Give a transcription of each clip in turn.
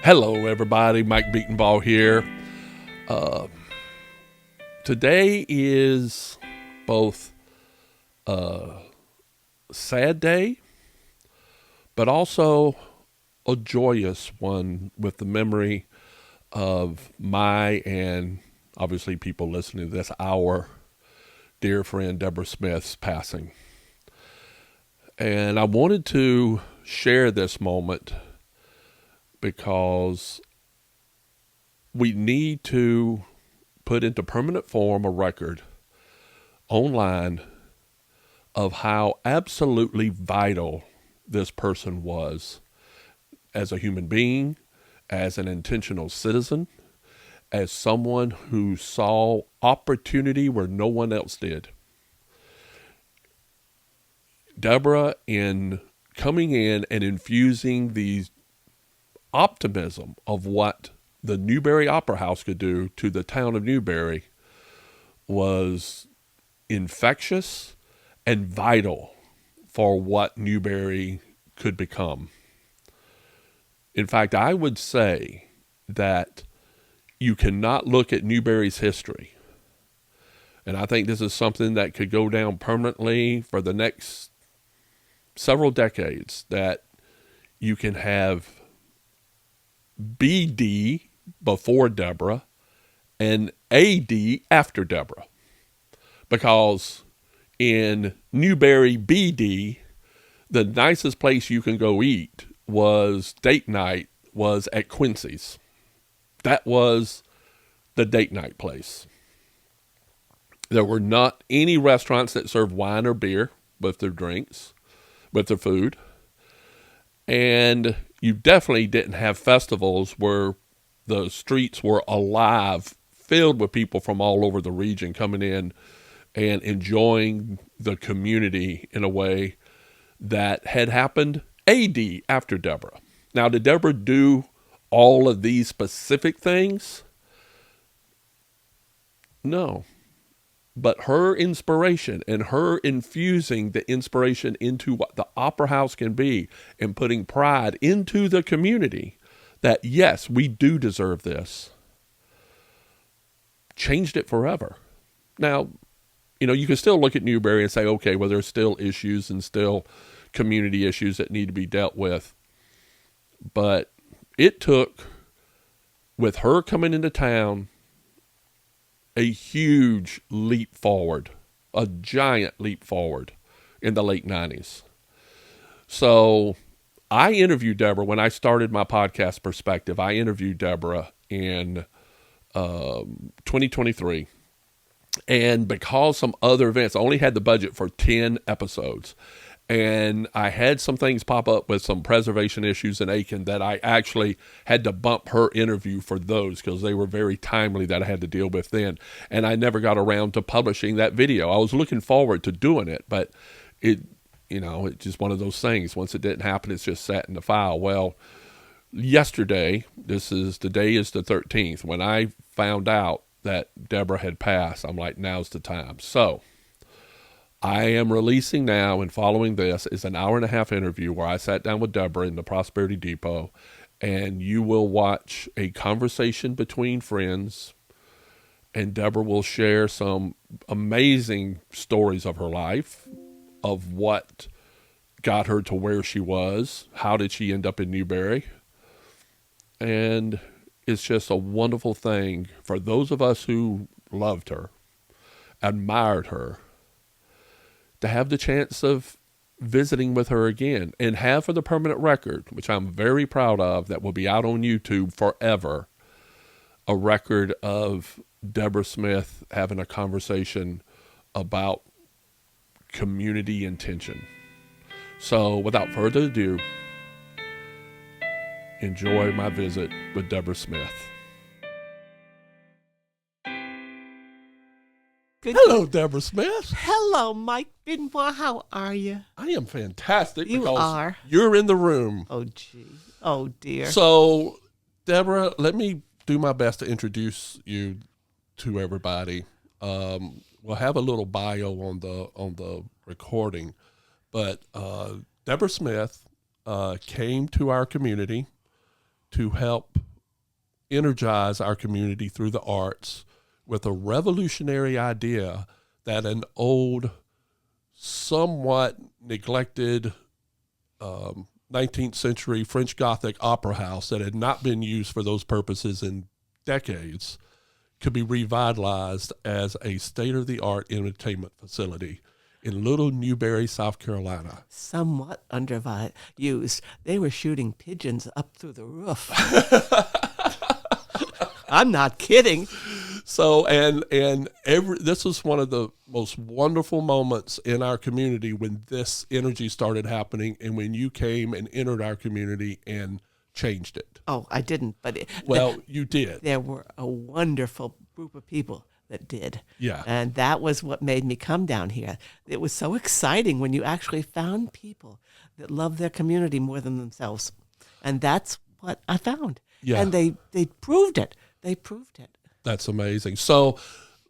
Hello, everybody. Mike Bedenbaugh here. Today is both a sad day, but also a joyous one with the memory of my and obviously people listening to this, our dear friend Deborah Smith's passing. And I wanted to share this moment because we need to put into permanent form a record online of how absolutely vital this person was as a human being, as an intentional citizen, as someone who saw opportunity where no one else did. Deborah, in coming in and infusing these optimism of what the Newberry Opera House could do to the town of Newberry was infectious and vital for what Newberry could become. In fact, I would say that you cannot look at Newberry's history, and I think this is something that could go down permanently for the next several decades, that you can have BD before Deborah and AD after Deborah. Because in Newberry BD, the nicest place you can go eat was date night was at Quincy's. That was the date night place. There were not any restaurants that served wine or beer with their drinks, with their food. And you definitely didn't have festivals where the streets were alive, filled with people from all over the region coming in and enjoying the community in a way that had happened AD after Deborah. Now, did Deborah do all of these specific things? No. But her inspiration and her infusing the inspiration into what the Opera House can be and putting pride into the community that, yes, we do deserve this, changed it forever. Now, you can still look at Newberry and say, okay, well, there's still issues and still community issues that need to be dealt with. But it took, with her coming into town, a huge leap forward, a giant leap forward in the late 90s. So I interviewed Deborah when I started my podcast Perspective. I interviewed Deborah in 2023. And because some other events, I only had the budget for 10 episodes. And I had some things pop up with some preservation issues in Aiken that I actually had to bump her interview for those because they were very timely that I had to deal with then. And I never got around to publishing that video. I was looking forward to doing it, but it's just one of those things. Once it didn't happen, it's just sat in the file. Well, yesterday, today is the 13th, when I found out that Deborah had passed, I'm like, now's the time. So I am releasing now, and following this is an hour-and-a-half interview where I sat down with Deborah in the Prosperity Depot, and you will watch a conversation between friends, and Deborah will share some amazing stories of her life, of what got her to where she was, how did she end up in Newberry, and it's just a wonderful thing for those of us who loved her, admired her, to have the chance of visiting with her again and have for the permanent record, which I'm very proud of, that will be out on YouTube forever, a record of Deborah Smith having a conversation about community intention. So without further ado, enjoy my visit with Deborah Smith. Hello, Deborah Smith. Hello, Mike Bedenbaugh. How are you? I am fantastic. You because are. You're in the room. Oh, gee. Oh, dear. So, Deborah, let me do my best to introduce you to everybody. We'll have a little bio on the recording, but Deborah Smith came to our community to help energize our community through the arts with a revolutionary idea that an old, somewhat neglected 19th century French Gothic opera house that had not been used for those purposes in decades could be revitalized as a state-of-the-art entertainment facility in Little Newberry, South Carolina. Somewhat underused. They were shooting pigeons up through the roof. I'm not kidding. So, this was one of the most wonderful moments in our community when this energy started happening, and when you came and entered our community and changed it. Oh, I didn't, but you did. There were a wonderful group of people that did. Yeah. And that was what made me come down here. It was so exciting when you actually found people that loved their community more than themselves. And that's what I found. Yeah. And they proved it. They proved it. That's amazing. So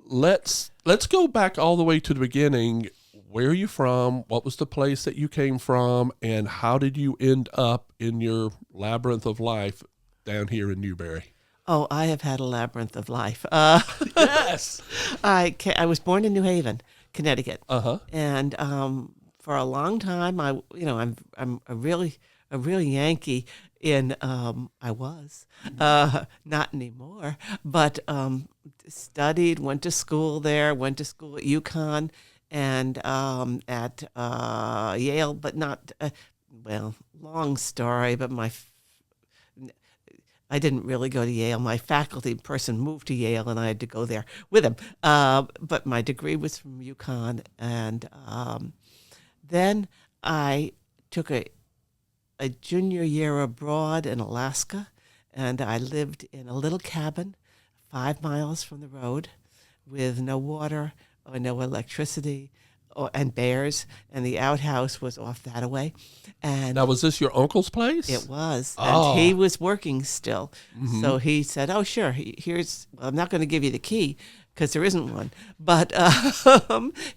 let's go back all the way to the beginning. Where are you from? What was the place that you came from? And how did you end up in your labyrinth of life down here in Newberry? Oh, I have had a labyrinth of life. Yes. I was born in New Haven, Connecticut. Uh-huh. And for a long time, I'm a really Yankee. I was not anymore, but studied, went to school there, went to school at UConn and at Yale, but not long story. But I didn't really go to Yale. My faculty person moved to Yale, and I had to go there with him. But my degree was from UConn, and then I took a junior year abroad in Alaska, and I lived in a little cabin 5 miles from the road with no water or no electricity and bears, and the outhouse was off that away. And now, was this your uncle's place? It was, Oh. and he was working still. Mm-hmm. So he said, oh, sure, I'm not going to give you the key because there isn't one, but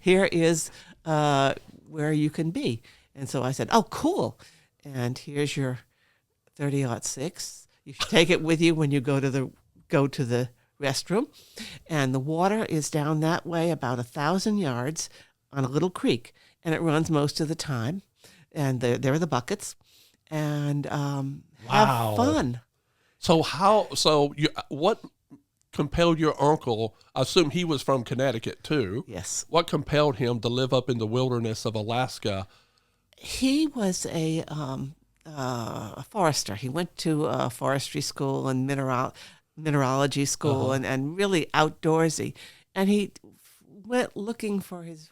here is where you can be. And so I said, oh, cool. And here's your 30-06. You should take it with you when you go to the restroom. And the water is down that way about 1,000 yards on a little creek, and it runs most of the time. And there are the buckets, and have fun. So what compelled your uncle? I assume he was from Connecticut too. Yes. What compelled him to live up in the wilderness of Alaska? He was a forester. He went to forestry school and mineralogy school, Uh-huh. and really outdoorsy. And he went looking for his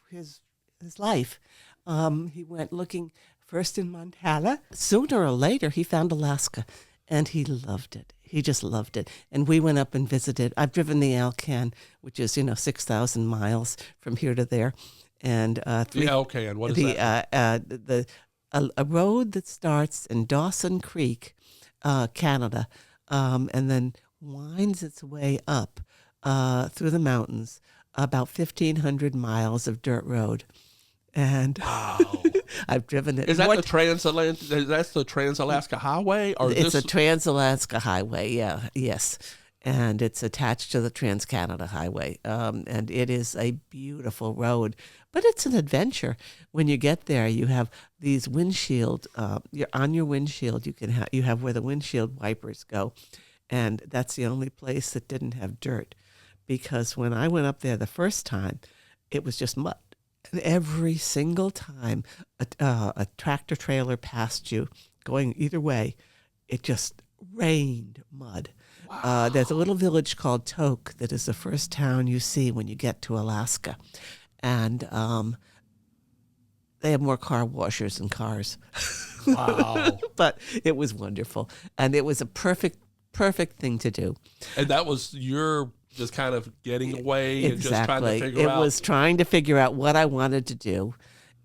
life. He went looking first in Montana. Sooner or later, he found Alaska, and he loved it. He just loved it. And we went up and visited. I've driven the Alcan, which is 6,000 miles from here to there. And The Alcan, what is that? A road that starts in Dawson Creek, Canada, and then winds its way up through the mountains, about 1,500 miles of dirt road. And Wow. I've driven it. Is that that's the Trans-Alaska Highway? Or It's a Trans-Alaska Highway, yes. And it's attached to the Trans-Canada Highway. And it is a beautiful road. But it's an adventure. When you get there, you have these windshield. You're on your windshield. You have where the windshield wipers go. And that's the only place that didn't have dirt. Because when I went up there the first time, it was just mud. And every single time a tractor trailer passed you, going either way, it just rained mud. Wow. There's a little village called Tok that is the first town you see when you get to Alaska. And they have more car washers than cars. Wow. But it was wonderful. And it was a perfect thing to do. And that was your just kind of getting away and just trying to figure out. It was trying to figure out what I wanted to do.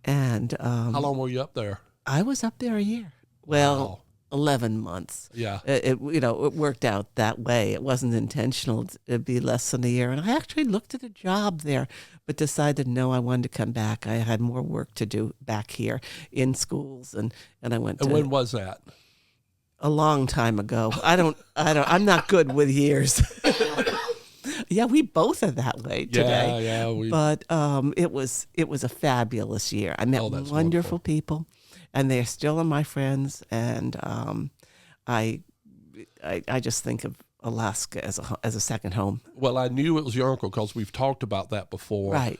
And how long were you up there? I was up there a year. Well, Wow. 11 months. Yeah. It worked out that way. It wasn't intentional to be less than a year. And I actually looked at a job there, but decided, no, I wanted to come back. I had more work to do back here in schools. And I went And to... when was that? a long time ago. I'm not good with years. Yeah, we both are that way today. Yeah. But it was a fabulous year. I met wonderful wonderful. people, and they're still my friends. And I just think of Alaska as a second home. Well, I knew it was your uncle because we've talked about that before. Right.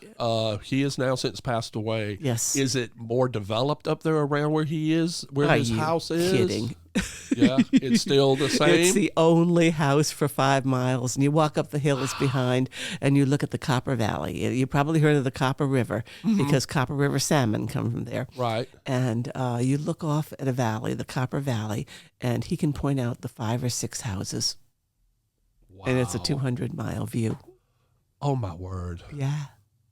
He has now since passed away. Yes. Is it more developed up there around where he is, where his house is? Kidding? Yeah, it's still the same. It's the only house for 5 miles, and you walk up the hills behind, and you look at the Copper Valley. You probably heard of the Copper River because Copper River salmon come from there. Right. And you look off at a valley, the Copper Valley, and he can point out the 5 or 6 houses. Wow. And it's a 200-mile view. Oh, my word. Yeah.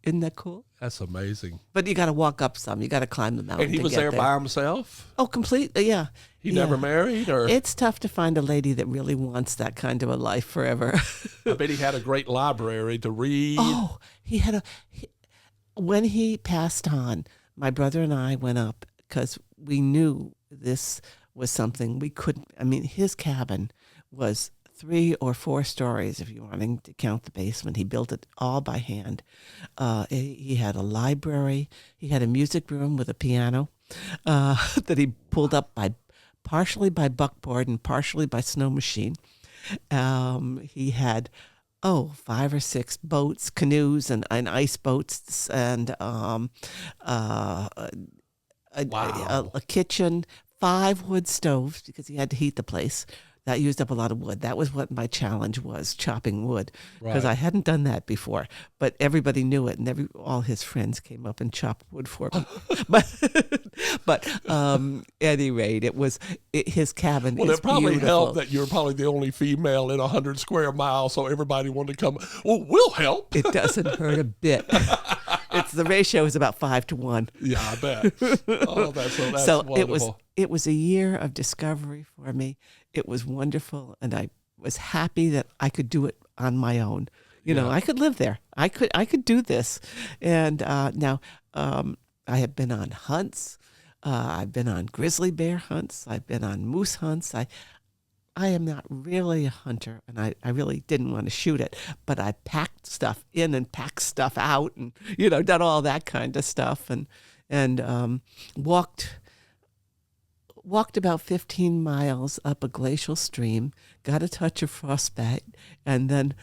Isn't that cool? That's amazing. But you got to walk up some. You got to climb the mountain. And he to was get there by himself? Oh, completely, yeah. He never married? Or It's tough to find a lady that really wants that kind of a life forever. I bet he had a great library to read. Oh, when he passed on, my brother and I went up because we knew this was something we couldn't. I mean, his cabin was 3 or 4 stories, if you're wanting to count the basement. He built it all by hand. He had a library. He had a music room with a piano that he pulled up partially by buckboard and partially by snow machine. He had 5 or 6 boats, canoes, and ice boats, and a kitchen, 5 wood stoves because he had to heat the place. That used up a lot of wood. That was what my challenge was, chopping wood, because I hadn't done that before. But everybody knew it, and all his friends came up and chopped wood for me. but at any rate, his cabin. Well, is it probably beautiful. helped that you're probably the only female in 100 square miles, so everybody wanted to come. Well, we'll help. It doesn't hurt a bit. The ratio is about 5 to 1. Yeah, I bet. Oh, that's so wonderful. It was a year of discovery for me. It was wonderful, and I was happy that I could do it on my own. You know, I could live there. I could do this. And now I have been on hunts. I've been on grizzly bear hunts. I've been on moose hunts. I am not really a hunter, and I really didn't want to shoot it, but I packed stuff in and packed stuff out, and done all that kind of stuff, and walked about 15 miles up a glacial stream, got a touch of frostbite, and then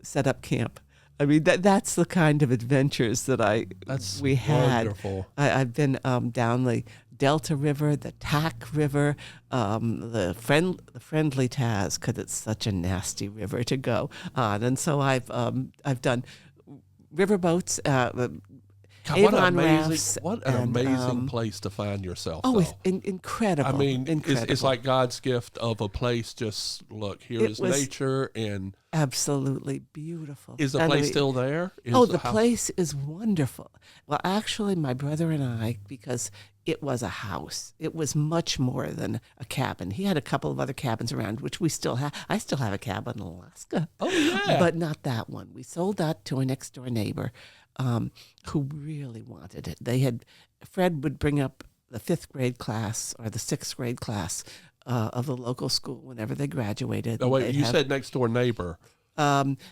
set up camp. I mean, that's the kind of adventures that we had. Wonderful. I've been down the Delta River, the Tack River, the Friendly Taz, because it's such a nasty river to go on. And so I've done riverboats, God, Avon rafts. what an amazing place to find yourself. Oh, though. it's incredible. I mean, incredible. it's like God's gift of a place. Just look, here is nature, and absolutely beautiful. Is the place still there? The place is wonderful. Well, actually, my brother and I, because it was a house, it was much more than a cabin. He had a couple of other cabins around, which we still have. I still have a cabin in Alaska. Oh, yeah. But not that one. We sold that to a next door neighbor who really wanted it. Fred would bring up the 5th grade class or the 6th grade class of the local school whenever they graduated. Oh, wait, you said next door neighbor.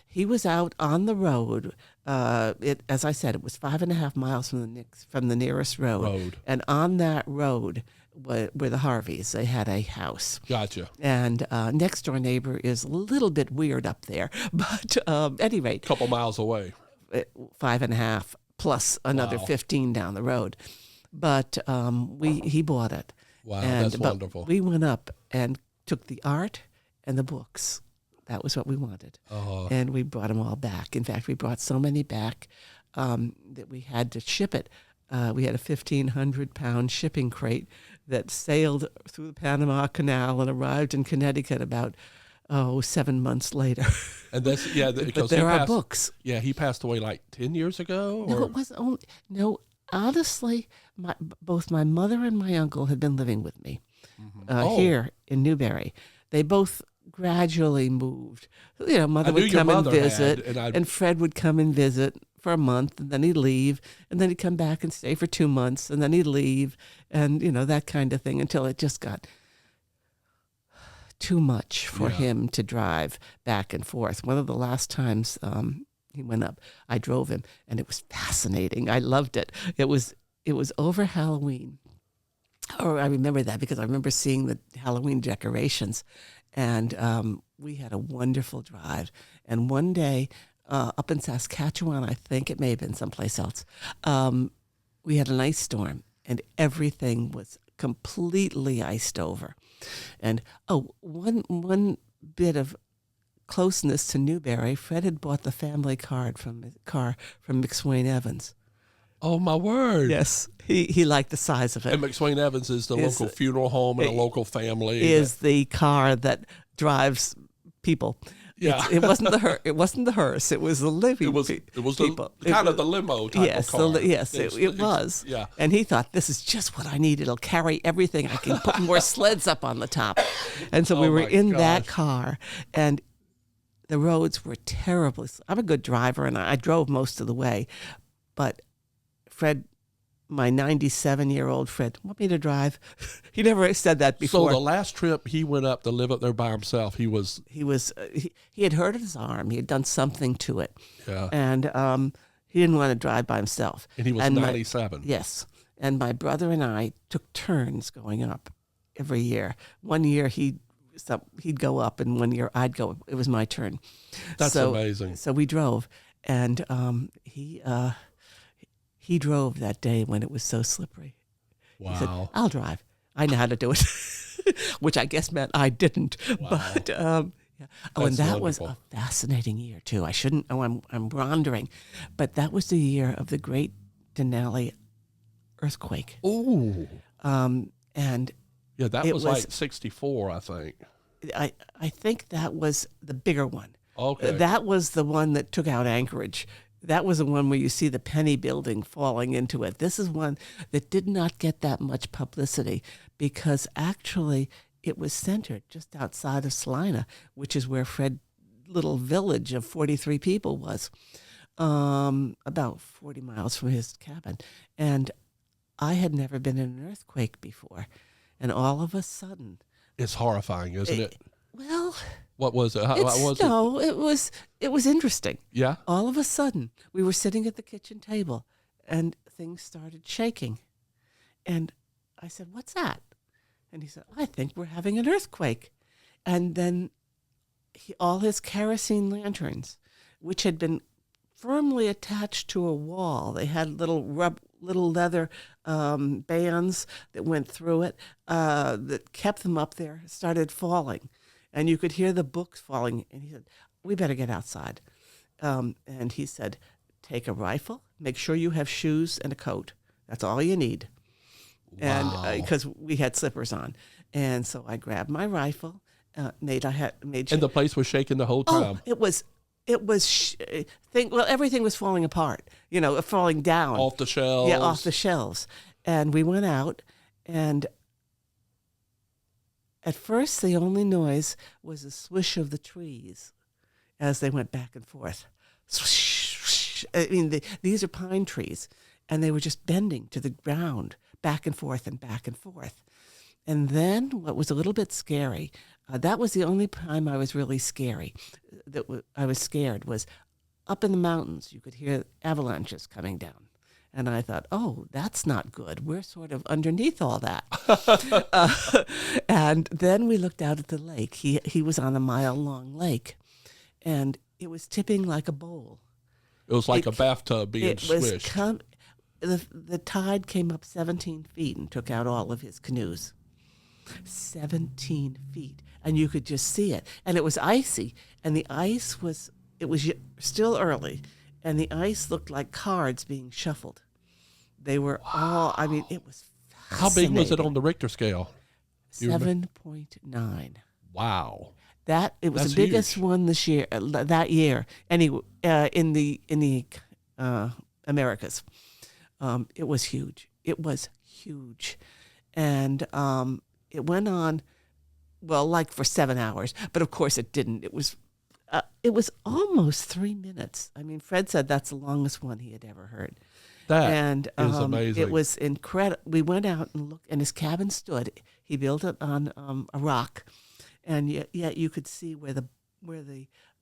He was out on the road. As I said, it was 5.5 miles from the nearest road. And on that road were the Harveys. They had a house. Gotcha. And next door neighbor is a little bit weird up there, but at any rate, A couple miles away. 5.5 plus another 15 down the road. But he bought it. Wow, that's wonderful. We went up and took the art and the books. That was what we wanted. And we brought them all back. In fact, we brought so many back that we had to ship it. We had a 1,500-pound shipping crate that sailed through the Panama Canal and arrived in Connecticut about 7 months later. And that's because but there are books. Yeah, he passed away like 10 years ago. No, it wasn't only. No, honestly, both my mother and my uncle had been living with me here in Newbury. They both gradually moved. Mother would come and visit, and Fred would come and visit for a month, and then he'd leave, and then he'd come back and stay for 2 months, and then he'd leave, and that kind of thing until it just got too much for Yeah. him to drive back and forth. One of the last times he went up, I drove him, and it was fascinating. I loved it. It was over Halloween. Oh, I remember that because I remember seeing the Halloween decorations, and we had a wonderful drive. And one day, up in Saskatchewan, I think it may have been someplace else, we had an ice storm, and everything was completely iced over. And one bit of closeness to Newberry, Fred had bought the family car from McSwain Evans. Oh, my word. Yes, he liked the size of it. And McSwain Evans is the local funeral home and a local family. Is the car that drives people. Yeah. It wasn't the hearse. It was the living people. It was the limo type of car. It was. Yeah. And he thought, this is just what I need. It'll carry everything. I can put more sleds up on the top. And so we were in that car, and the roads were terrible. I'm a good driver, and I drove most of the way. But Fred, my 97-year-old Fred, want me to drive? He never said that before. So the last trip he went up to live up there by himself, he had hurt his arm. He had done something to it. Yeah. And he didn't want to drive by himself. And he was 97. Yes. And my brother and I took turns going up every year. One year he'd go up, and one year I'd go. It was my turn. That's amazing. So we drove, and he drove that day when it was so slippery. Wow. He said, I'll drive. I know how to do it, which I guess meant I didn't. Wow. But yeah. Oh, and that was wonderful. a fascinating year too. I shouldn't. Oh, I'm wandering, but that was the year of the Great Denali earthquake. Ooh. And Yeah, that was like 64, I think. I think that was the bigger one. Okay. That was the one that took out Anchorage. That was the one where you see the Penny building falling into it. This is one that did not get that much publicity because actually it was centered just outside of Salina, which is where Fred's little village of 43 people was, about 40 miles from his cabin. And I had never been in an earthquake before. And all of a sudden... It's horrifying, isn't it? Well... What was it? How was it? No, it was interesting. Yeah? All of a sudden, we were sitting at the kitchen table, and things started shaking. And I said, "What's that?" And he said, "I think we're having an earthquake." And then all his kerosene lanterns, which had been firmly attached to a wall, they had little leather bands that went through it that kept them up there, started falling. And you could hear the books falling. And he said, "We better get outside." And he said, "Take a rifle. Make sure you have shoes and a coat. That's all you need." Wow. And because we had slippers on. And so I grabbed my rifle. And the place was shaking the whole time. Oh, everything was falling apart. Falling down Off the shelves. Yeah, off the shelves. And we went out, and at first, the only noise was the swish of the trees as they went back and forth. Swish, swish. I mean, these are pine trees, and they were just bending to the ground, back and forth and back and forth. And then what was a little bit scary, that was the only time I was really scary. I was scared was up in the mountains. You could hear avalanches coming down. And I thought, oh, that's not good. We're sort of underneath all that. And then we looked out at the lake. He was on a mile-long lake, and it was tipping like a bowl. It was like a bathtub being swished. The tide came up 17 feet and took out all of his canoes. 17 feet. And you could just see it. And it was icy. And the ice was still early. And the ice looked like cards being shuffled. They were all, it was fascinating. How big was it on the Richter scale? 7.9. Wow. It was That's the biggest huge. one this year, that year, anyway, in the Americas. It was huge. It was huge. And it went on, well, like for 7 hours, but of course it didn't. It was almost 3 minutes. I mean, Fred said that's the longest one he had ever heard. That is amazing. It was incredible. We went out and looked, and his cabin stood. He built it on a rock, and yet you could see where the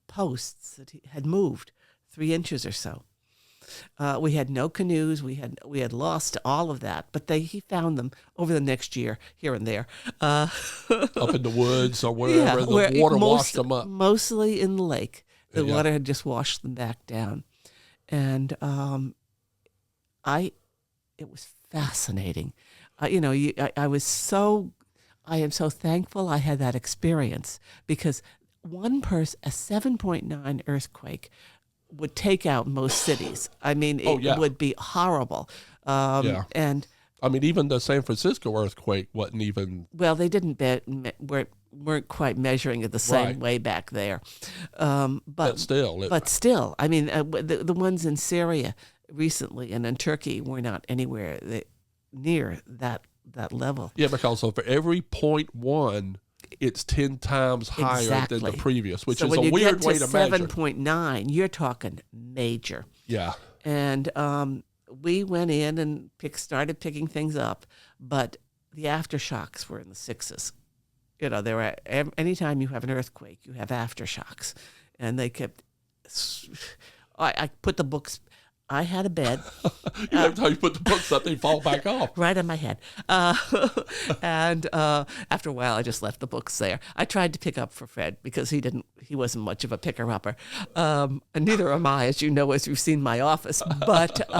posts that had moved 3 inches or so. We had no canoes. We had lost all of that, but he found them over the next year here and there. Up in the woods or wherever the water washed them up. Mostly in the lake. The water had just washed them back down. And it was fascinating. I am so thankful I had that experience, because one person, a 7.9 earthquake would take out most cities. I mean, it would be horrible. And I mean, even the San Francisco earthquake wasn't even. Well, they didn't weren't quite measuring it the same way back there. But still, I mean, the ones in Syria recently and in Turkey were not anywhere near that level. Yeah, because for every 0.1, it's 10 times higher than the previous, which is a weird way to measure. 7.9, you're talking major. Yeah. And we went in and started picking things up, but the aftershocks were in the 6s. There were, anytime you have an earthquake, you have aftershocks. And they kept, I put the books, I had a bed. Every time you put the books up, they fall back off. Right on my head. And after a while, I just left the books there. I tried to pick up for Fred because he wasn't much of a picker-upper. And neither am I, as you know, as you've seen my office. But we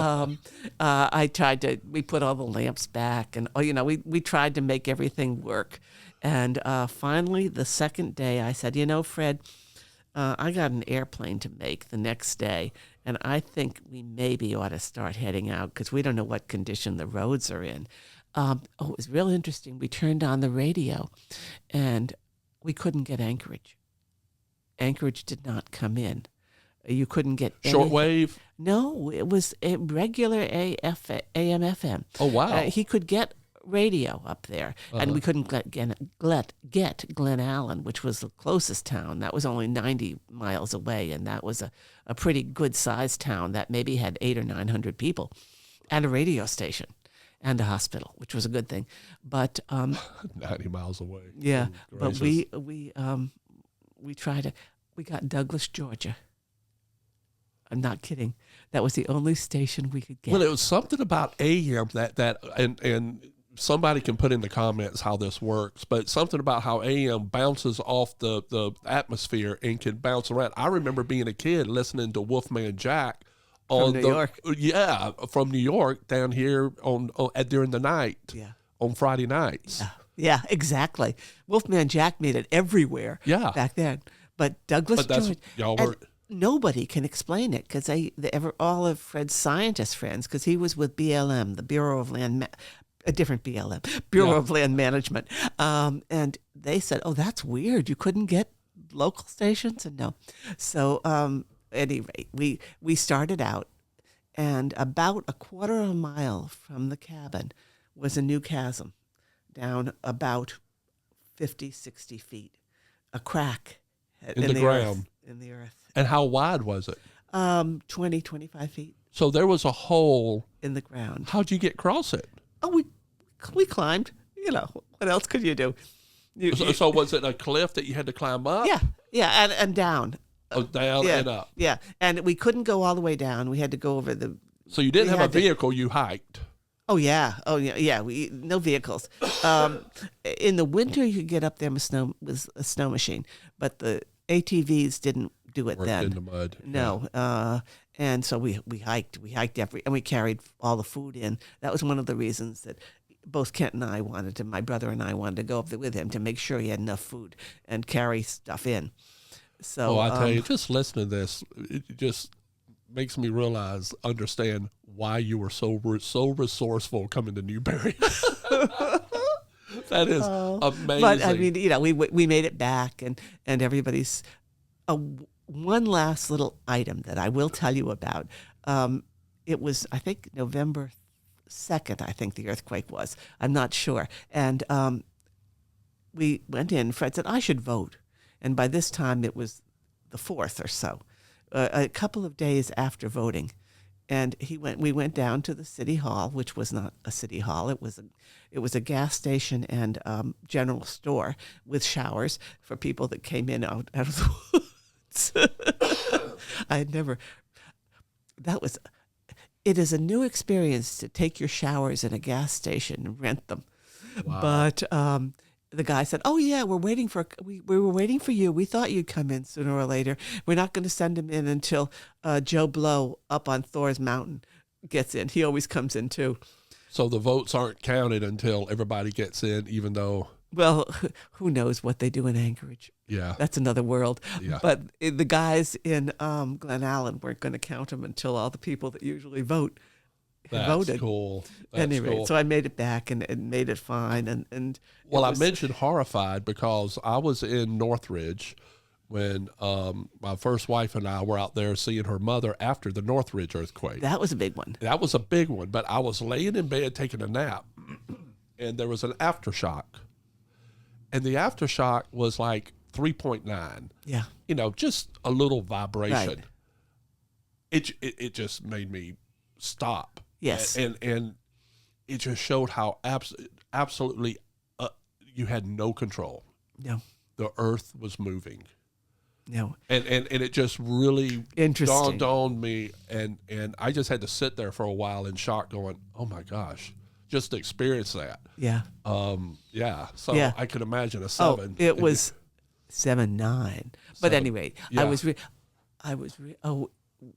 put all the lamps back, and we tried to make everything work. And finally, the second day, I said, Fred, I got an airplane to make the next day, and I think we maybe ought to start heading out because we don't know what condition the roads are in. It was really interesting. We turned on the radio, and we couldn't get Anchorage. Anchorage did not come in. You couldn't get shortwave? No, it was a regular AM/FM. Oh, wow. He could get radio up there, and we couldn't get Glen Allen, which was the closest town. That was only 90 miles away, and that was a pretty good-sized town that maybe had 800 or 900 people, and a radio station, and a hospital, which was a good thing. But 90 miles away. Yeah, but we tried to. We got Douglas, Georgia. I'm not kidding. That was the only station we could get. Well, it was something about AM and somebody can put in the comments how this works, but something about how AM bounces off the atmosphere and can bounce around. I remember being a kid listening to Wolfman Jack from New York. Yeah, from New York down here during the night. Yeah. On Friday nights. Yeah, exactly. Wolfman Jack made it everywhere. Yeah. Back then, but Douglas George. Nobody can explain it because all of Fred's scientist friends, because he was with BLM, the Bureau of Land. A different BLM, Bureau of Land Management. And they said, oh, that's weird. You couldn't get local stations? And no. So at any rate, we started out, and about a quarter of a mile from the cabin was a new chasm down about 50, 60 feet, a crack in the ground. In the earth. And how wide was it? 20, 25 feet. So there was a hole. In the ground. How'd you get across it? Oh, we climbed. What else could you do? So was it a cliff that you had to climb up? Yeah, and down. Oh, down and up. Yeah, and we couldn't go all the way down. We had to go over the. So you didn't have a vehicle. You hiked. Oh yeah. No vehicles. In the winter, you could get up there with a snow machine, but the ATVs didn't do it then. In the mud. No. And so we hiked. We hiked and we carried all the food in. That was one of the reasons that both Kent and I my brother and I wanted to go up there with him to make sure he had enough food and carry stuff in. So I tell you, just listening to this, it just makes me understand why you were so resourceful coming to Newberry. That is amazing. But I mean, we made it back, and everybody's. One last little item that I will tell you about. It was, I think, November 2nd, I think the earthquake was. I'm not sure. And we went in. Fred said, I should vote. And by this time, it was the 4th or so. A couple of days after voting, And we went down to the city hall, which was not a city hall. It was a gas station and general store with showers for people that came in out of the woods. I had never. It is a new experience to take your showers in a gas station and rent them. Wow. But the guy said, "Oh yeah, we were waiting for you. We thought you'd come in sooner or later. We're not going to send him in until Joe Blow up on Thor's Mountain gets in. He always comes in too." So the votes aren't counted until everybody gets in, even though. Well, who knows what they do in Anchorage? Yeah, That's another world. Yeah. But the guys in Glen Allen weren't going to count them until all the people that usually vote had that's voted. cool. That's Anyway, cool. so I made it back and made it fine. And Well, it I was- mentioned horrified because I was in Northridge when my first wife and I were out there seeing her mother after the Northridge earthquake. that was a big one. That was a big one, but I was laying in bed taking a nap, and there was an aftershock. And the aftershock was like 3.9. Yeah. Just a little vibration. Right. It just made me stop. Yes. And it just showed how absolutely you had no control. No. The earth was moving. No. And it just really Interesting. dawned on me, and I just had to sit there for a while in shock going, oh my gosh, just to experience that. Yeah. Yeah. So Yeah. I could imagine a Oh, 7. it was 7-9. But 7. anyway, Yeah. all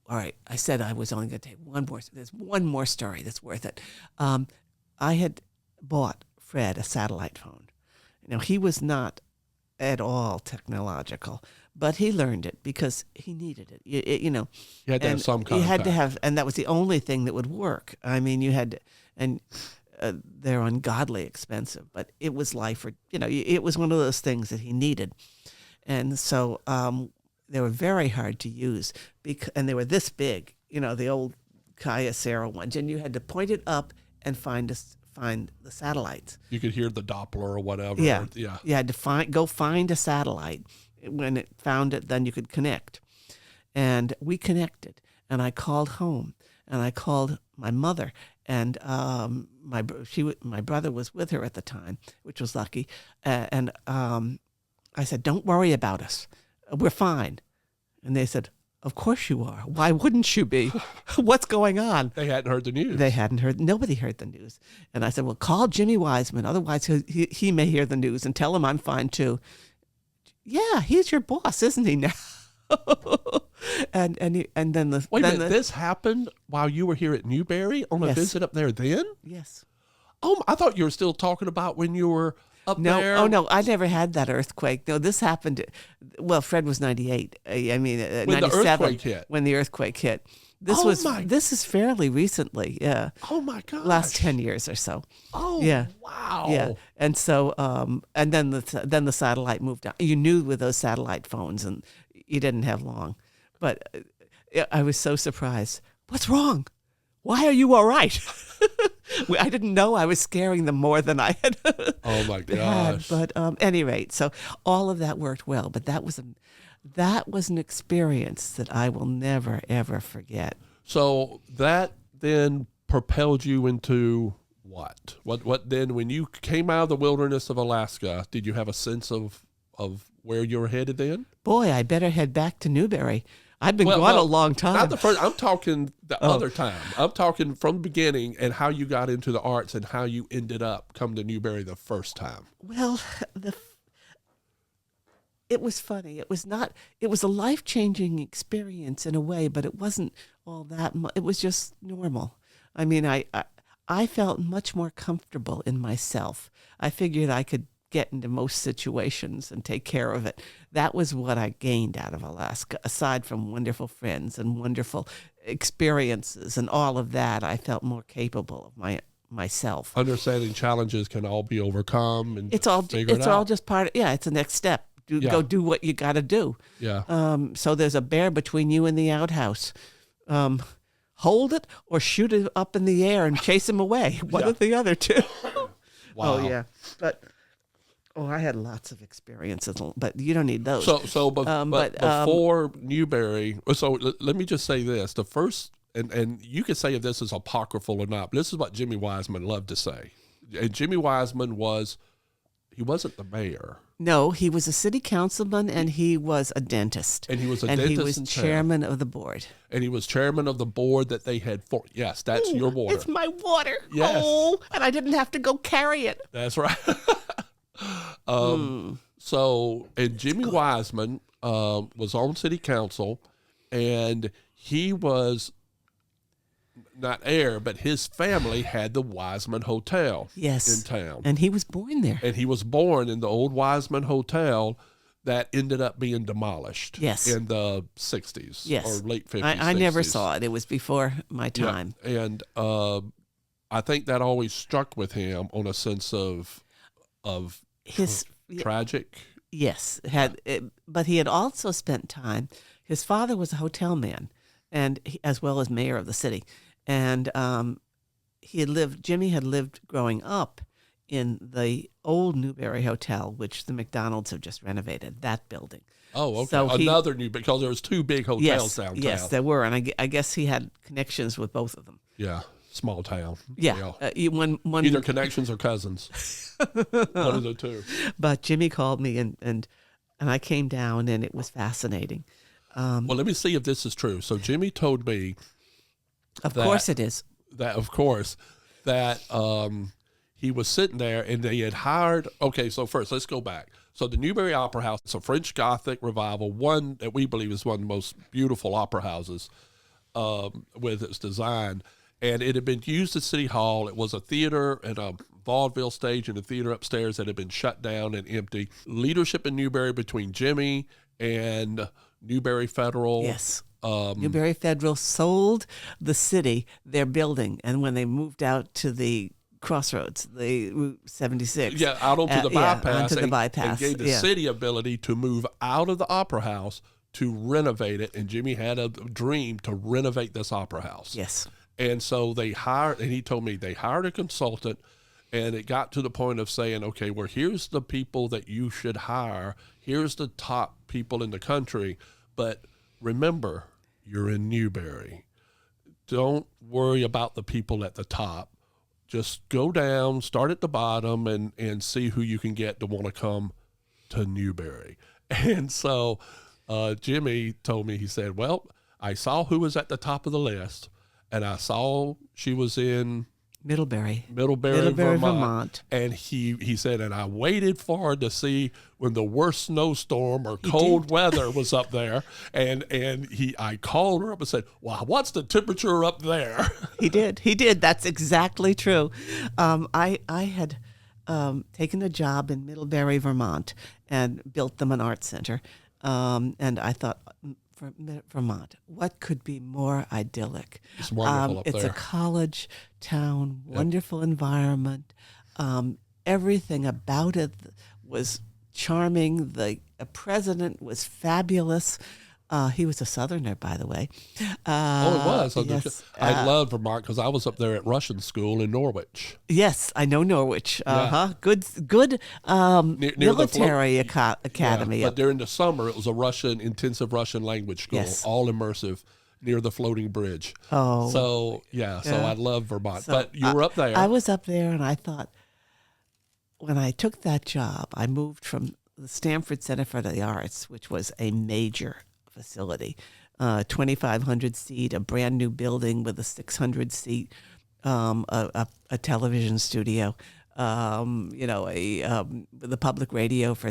right. I said I was only going to take one more. There's one more story that's worth it. I had bought Fred a satellite phone. Now, he was not at all technological, but he learned it because he needed it. You know, You had to have some You had to contact. have, and that was the only thing that would work. I mean, you had, and they're ungodly expensive, but it was life or, it was one of those things that he needed. And so they were very hard to use, and they were this big, the old Kyocera ones, and you had to point it up and find the satellites. You could hear the Doppler or whatever. Yeah. Yeah. You had to go find a satellite. When it found it, then you could connect. And we connected, and I called home, and I called my mother, and my brother was with her at the time, which was lucky. And I said, "Don't worry about us. We're fine." And they said, "Of course you are. Why wouldn't you be? What's going on?" They hadn't heard the news. They hadn't heard. Nobody heard the news. And I said, "Well, call Jimmy Wiseman. Otherwise, he may hear the news, and tell him I'm fine too." "Yeah, he's your boss, isn't he now?" and then the Wait a then minute. the- This happened while you were here at Newberry on a Yes. visit up there then? yes. Oh, I thought you were still talking about when you were up No, there. oh no, I never had that earthquake. No, this happened. Well, Fred was 98. I mean, When the 97 earthquake hit. When the earthquake hit. This Oh, was my- this is fairly recently. Yeah, Oh my gosh. last 10 years or so. Oh, Yeah. wow. Yeah, and so and then the satellite moved on. You knew with those satellite phones, and you didn't have long. But I was so surprised. What's wrong? Why are you all right? I didn't know I was scaring them more than I had. Oh my had. gosh. But any rate, so all of that worked well. But that was an experience that I will never ever forget. So that then propelled you into what? What then when you came out of the wilderness of Alaska, did you have a sense of where you were headed then? Boy, I better head back to Newberry. I've been Well, gone well, a long time. Not the first. I'm talking the Oh. other time. I'm talking from the beginning and how you got into the arts and how you ended up coming to Newberry the first time. Well, it was funny. It was a life-changing experience in a way, but it wasn't all that much. It was just normal. I mean, I felt much more comfortable in myself. I figured I could get into most situations and take care of it. That was what I gained out of Alaska, aside from wonderful friends and wonderful experiences and all of that. I felt more capable of myself. Understanding challenges can all be overcome and It's all figured it's all out. just part of, it's the next step. Yeah. Go do what you got to do. Yeah. So there's a bear between you and the outhouse. Hold it or shoot it up in the air and chase him away. One Yeah. of the other two. Wow. Oh yeah, but I had lots of experiences, but you don't need those. So but, before Newberry, so let me just say this: the first and you could say if this is apocryphal or not, but this is what Jimmy Wiseman loved to say. And Jimmy Wiseman he wasn't the mayor. No, he was a city councilman, and he was a dentist. And he was a and dentist he was in chairman of the board. And he was chairman of the board that they had for. Yes, that's your water. It's my water. Yes. Oh, and I didn't have to go carry it. That's right. So, and Jimmy Wiseman was on city council, and he was not heir, but his family had the Wiseman Hotel in town. And he was born there. And he was born in the old Wiseman Hotel that ended up being demolished in the 60s or late 50s. I never saw it. It was before my time. Yeah. And I think that always struck with him on a sense of his tragic. Yes, but he had also spent time. His father was a hotel man, and as well as mayor of the city. And Jimmy had lived growing up in the old Newberry Hotel, which the McDonald's have just renovated, that building. Oh, okay. So Another new, because there was two big hotels downtown. Yes, there were. And I guess he had connections with both of them. Yeah, small town. Yeah. Either connections or cousins. One of the two. But Jimmy called me, and I came down, and it was fascinating. Well, let me see if this is true. So Jimmy told me Of course it is. That he was sitting there and they had hired. Okay, so first let's go back. So the Newberry Opera House, it's a French Gothic revival, one that we believe is one of the most beautiful opera houses with its design. And it had been used at City Hall. It was a theater and a vaudeville stage and a theater upstairs that had been shut down and empty. Leadership in Newberry between Jimmy and Newberry Federal. Yes. Newberry Federal sold the city their building, and when they moved out to the crossroads, the Route 76. Yeah, out onto the bypass. Onto the bypass. And gave the city ability to move out of the opera house to renovate it. And Jimmy had a dream to renovate this opera house. Yes. And so they hired, and he told me they hired a consultant, and it got to the point of saying, okay, well, here's the people that you should hire. Here's the top people in the country. But remember, you're in Newberry. Don't worry about the people at the top. Just go down, start at the bottom, and see who you can get to want to come to Newberry. And so Jimmy told me, he said, well, I saw who was at the top of the list, and I saw she was in Middlebury, Vermont. And he said, and I waited for her to see when the worst snowstorm or cold weather was up there. And I called her up and said, well, what's the temperature up there? He did. That's exactly true. I had taken a job in Middlebury, Vermont, and built them an art center. And I thought, for Vermont, what could be more idyllic? It's wonderful up there. It's a college town, wonderful environment. Everything about it was charming. The president was fabulous. He was a Southerner, by the way. It was. Yes. I love Vermont because I was up there at Russian school in Norwich. Yes, I know Norwich. Yeah. Good Near military academy. But during the summer, it was a intensive Russian language school, all immersive, near the floating bridge. Oh. So I love Vermont. So but you were up there. I was up there, and I thought, when I took that job, I moved from the Stanford Center for the Arts, which was a major facility, 2,500 seat, a brand new building with a 600 seat, a television studio, the public radio for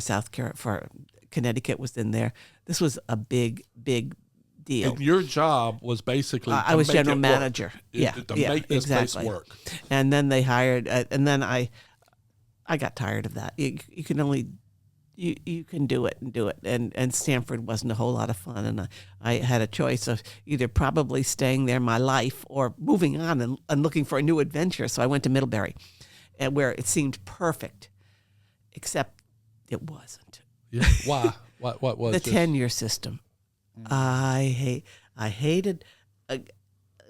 Connecticut was in there. This was a big deal. And your job was basically I was general manager. To make this place work. And then they hired, and then I got tired of that. You can only. You can do it, and Stanford wasn't a whole lot of fun, and I had a choice of either probably staying there my life or moving on and looking for a new adventure. So I went to Middlebury, and where it seemed perfect, except it wasn't. Yeah. Why? What was the tenure system? I hated.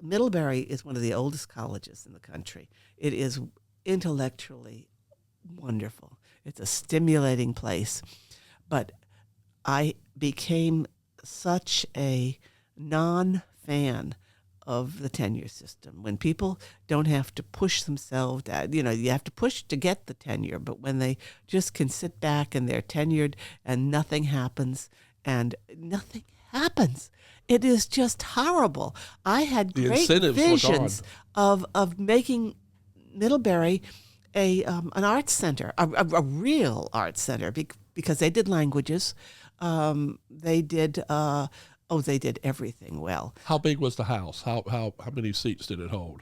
Middlebury is one of the oldest colleges in the country. It is intellectually wonderful. It's a stimulating place. But I became such a non-fan of the tenure system. When people don't have to push themselves, you have to push to get the tenure, but when they just can sit back and they're tenured and nothing happens, it is just horrible. I had The great incentives were visions of making Middlebury an arts center, a real arts center, because they did languages. They did everything well. How big was the house? How many seats did it hold?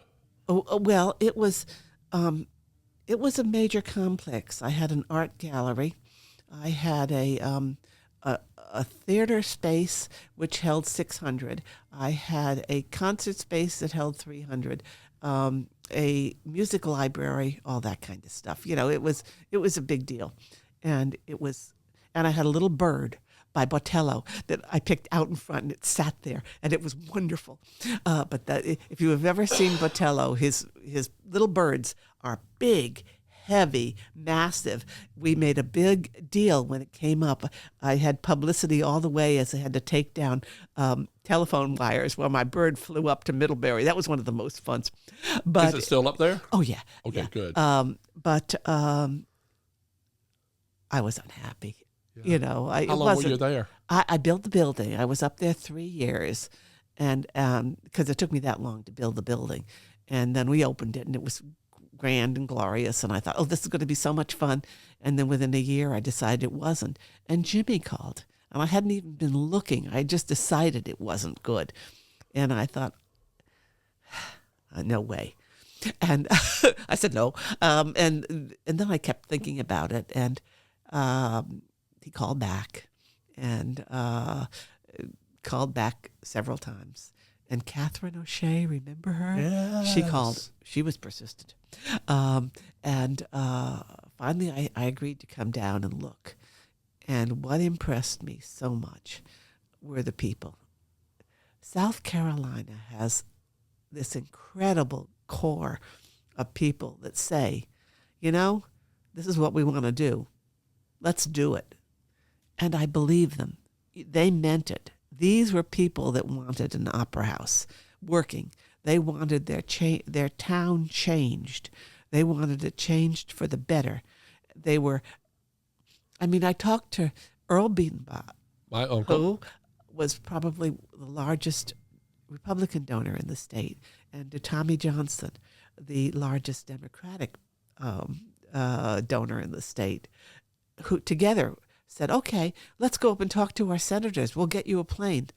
Well, it was a major complex. I had an art gallery. I had a theater space which held 600. I had a concert space that held 300. A music library, all that kind of stuff. It was a big deal, and I had a little bird by Botello that I picked out in front, and it sat there, and it was wonderful. If you have ever seen Botello, his little birds are big, heavy, massive. We made a big deal when it came up. I had publicity all the way as I had to take down telephone wires while my bird flew up to Middlebury. That was one of the most fun. But is it still up there? Oh yeah. Okay, yeah. good. But I was unhappy. Yeah. How long were you there? I built the building. I was up there 3 years, and because it took me that long to build the building, and then we opened it, and it was grand and glorious, and I thought, oh, this is going to be so much fun. And then within a year, I decided it wasn't. And Jimmy called, and I hadn't even been looking. I just decided it wasn't good, and I thought, no way. And I said no, and then I kept thinking about it, and he called back, and called back several times. And Catherine O'Shea, remember her? Yes. She called. She was persistent. And finally, I agreed to come down and look. And what impressed me so much were the people. South Carolina has this incredible core of people that say, this is what we want to do. Let's do it. And I believe them. They meant it. These were people that wanted an opera house working. They wanted their town changed. They wanted it changed for the better. I talked to Earl Bedenbaugh, my uncle, who was probably the largest Republican donor in the state, and to Tommy Johnson, the largest Democratic donor in the state, who together said, okay, let's go up and talk to our senators. We'll get you a plane.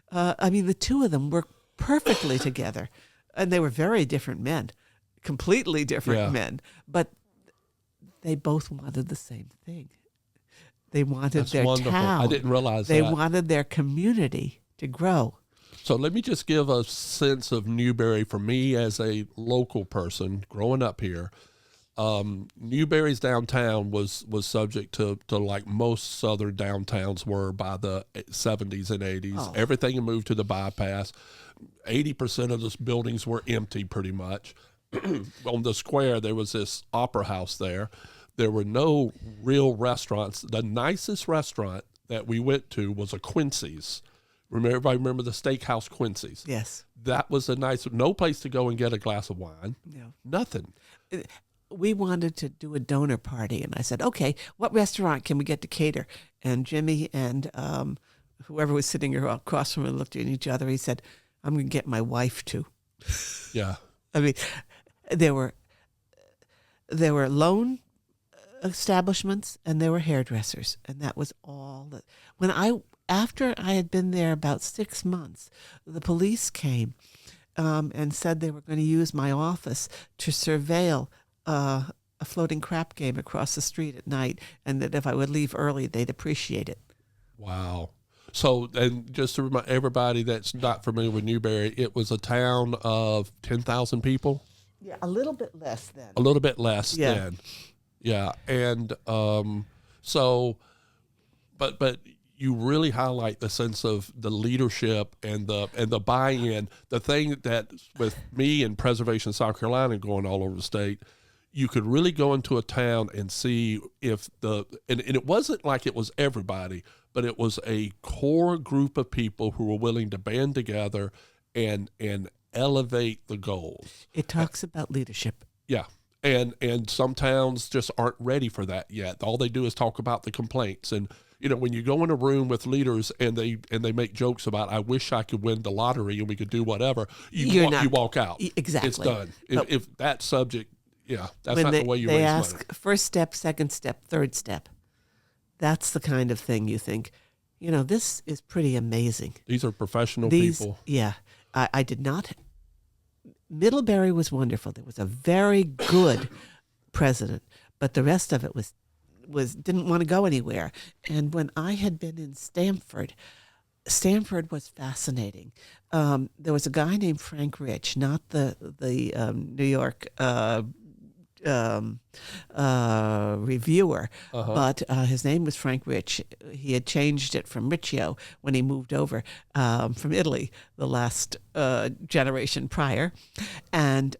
The two of them worked perfectly together. And they were very different men, completely different men. But they both wanted the same thing. They wanted their wonderful. town. I didn't realize they that. They wanted their community to grow. So let me just give a sense of Newberry for me as a local person growing up here. Newberry's downtown was subject to like most southern downtowns were by the 70s and 80s. Oh. Everything had moved to the bypass. 80% of the buildings were empty pretty much. On the square, there was this opera house there. There were no real restaurants. The nicest restaurant that we went to was a Quincy's. Everybody remember the steakhouse Quincy's? Yes. That was a nice, no place to go and get a glass of wine. No. Nothing. We wanted to do a donor party, and I said, okay, what restaurant can we get to cater? And Jimmy and whoever was sitting across from him looked at each other. He said, I'm going to get my wife too. Yeah. There were loan establishments and there were hairdressers, and that was all. After I had been there about 6 months, the police came and said they were going to use my office to surveil a floating crap game across the street at night, and that if I would leave early, they'd appreciate it. Wow. So, and just to remind everybody that's not familiar with Newberry, it was a town of 10,000 people? Yeah, a little bit less then. A little bit less then. Yeah. And but you really highlight the sense of the leadership and the buy-in. The thing that with me and Preservation South Carolina going all over the state, you could really go into a town and see if and it wasn't like it was everybody, but it was a core group of people who were willing to band together and elevate the goals. It talks about leadership. Yeah. And some towns just aren't ready for that yet. All they do is talk about the complaints. And, when you go in a room with leaders and they make jokes about, I wish I could win the lottery and we could do whatever, you walk out. Exactly. It's done. If that subject, that's not the way you raise money. They ask first step, second step, third step. That's the kind of thing you think, this is pretty amazing. These are professional people. Yeah. I did not. Middlebury was wonderful. There was a very good president, but the rest of it was didn't want to go anywhere. And when I had been in Stanford was fascinating. There was a guy named Frank Rich, not the New York reviewer, but his name was Frank Rich. He had changed it from Riccio when he moved over from Italy the last generation prior. And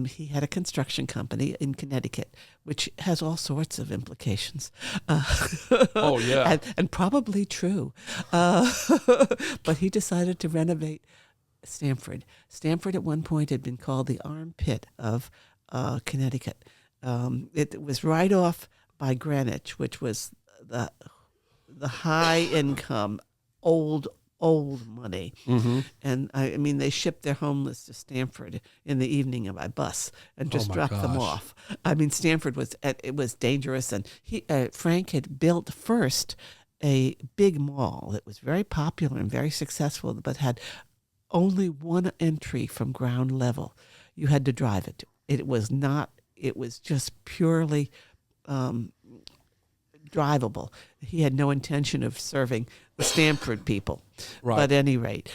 he had a construction company in Connecticut, which has all sorts of implications. Oh, yeah. And probably true. But he decided to renovate Stanford. Stanford at one point had been called the armpit of Connecticut. It was right off by Greenwich, which was the high income, old money. Mm-hmm. And I mean, they shipped their homeless to Stanford in the evening by bus and just dropped them off. I mean, Stanford was dangerous, and Frank had built first a big mall that was very popular and very successful, but had only one entry from ground level. You had to drive it. It was just purely drivable. He had no intention of serving the Stanford people. Right. But at any rate,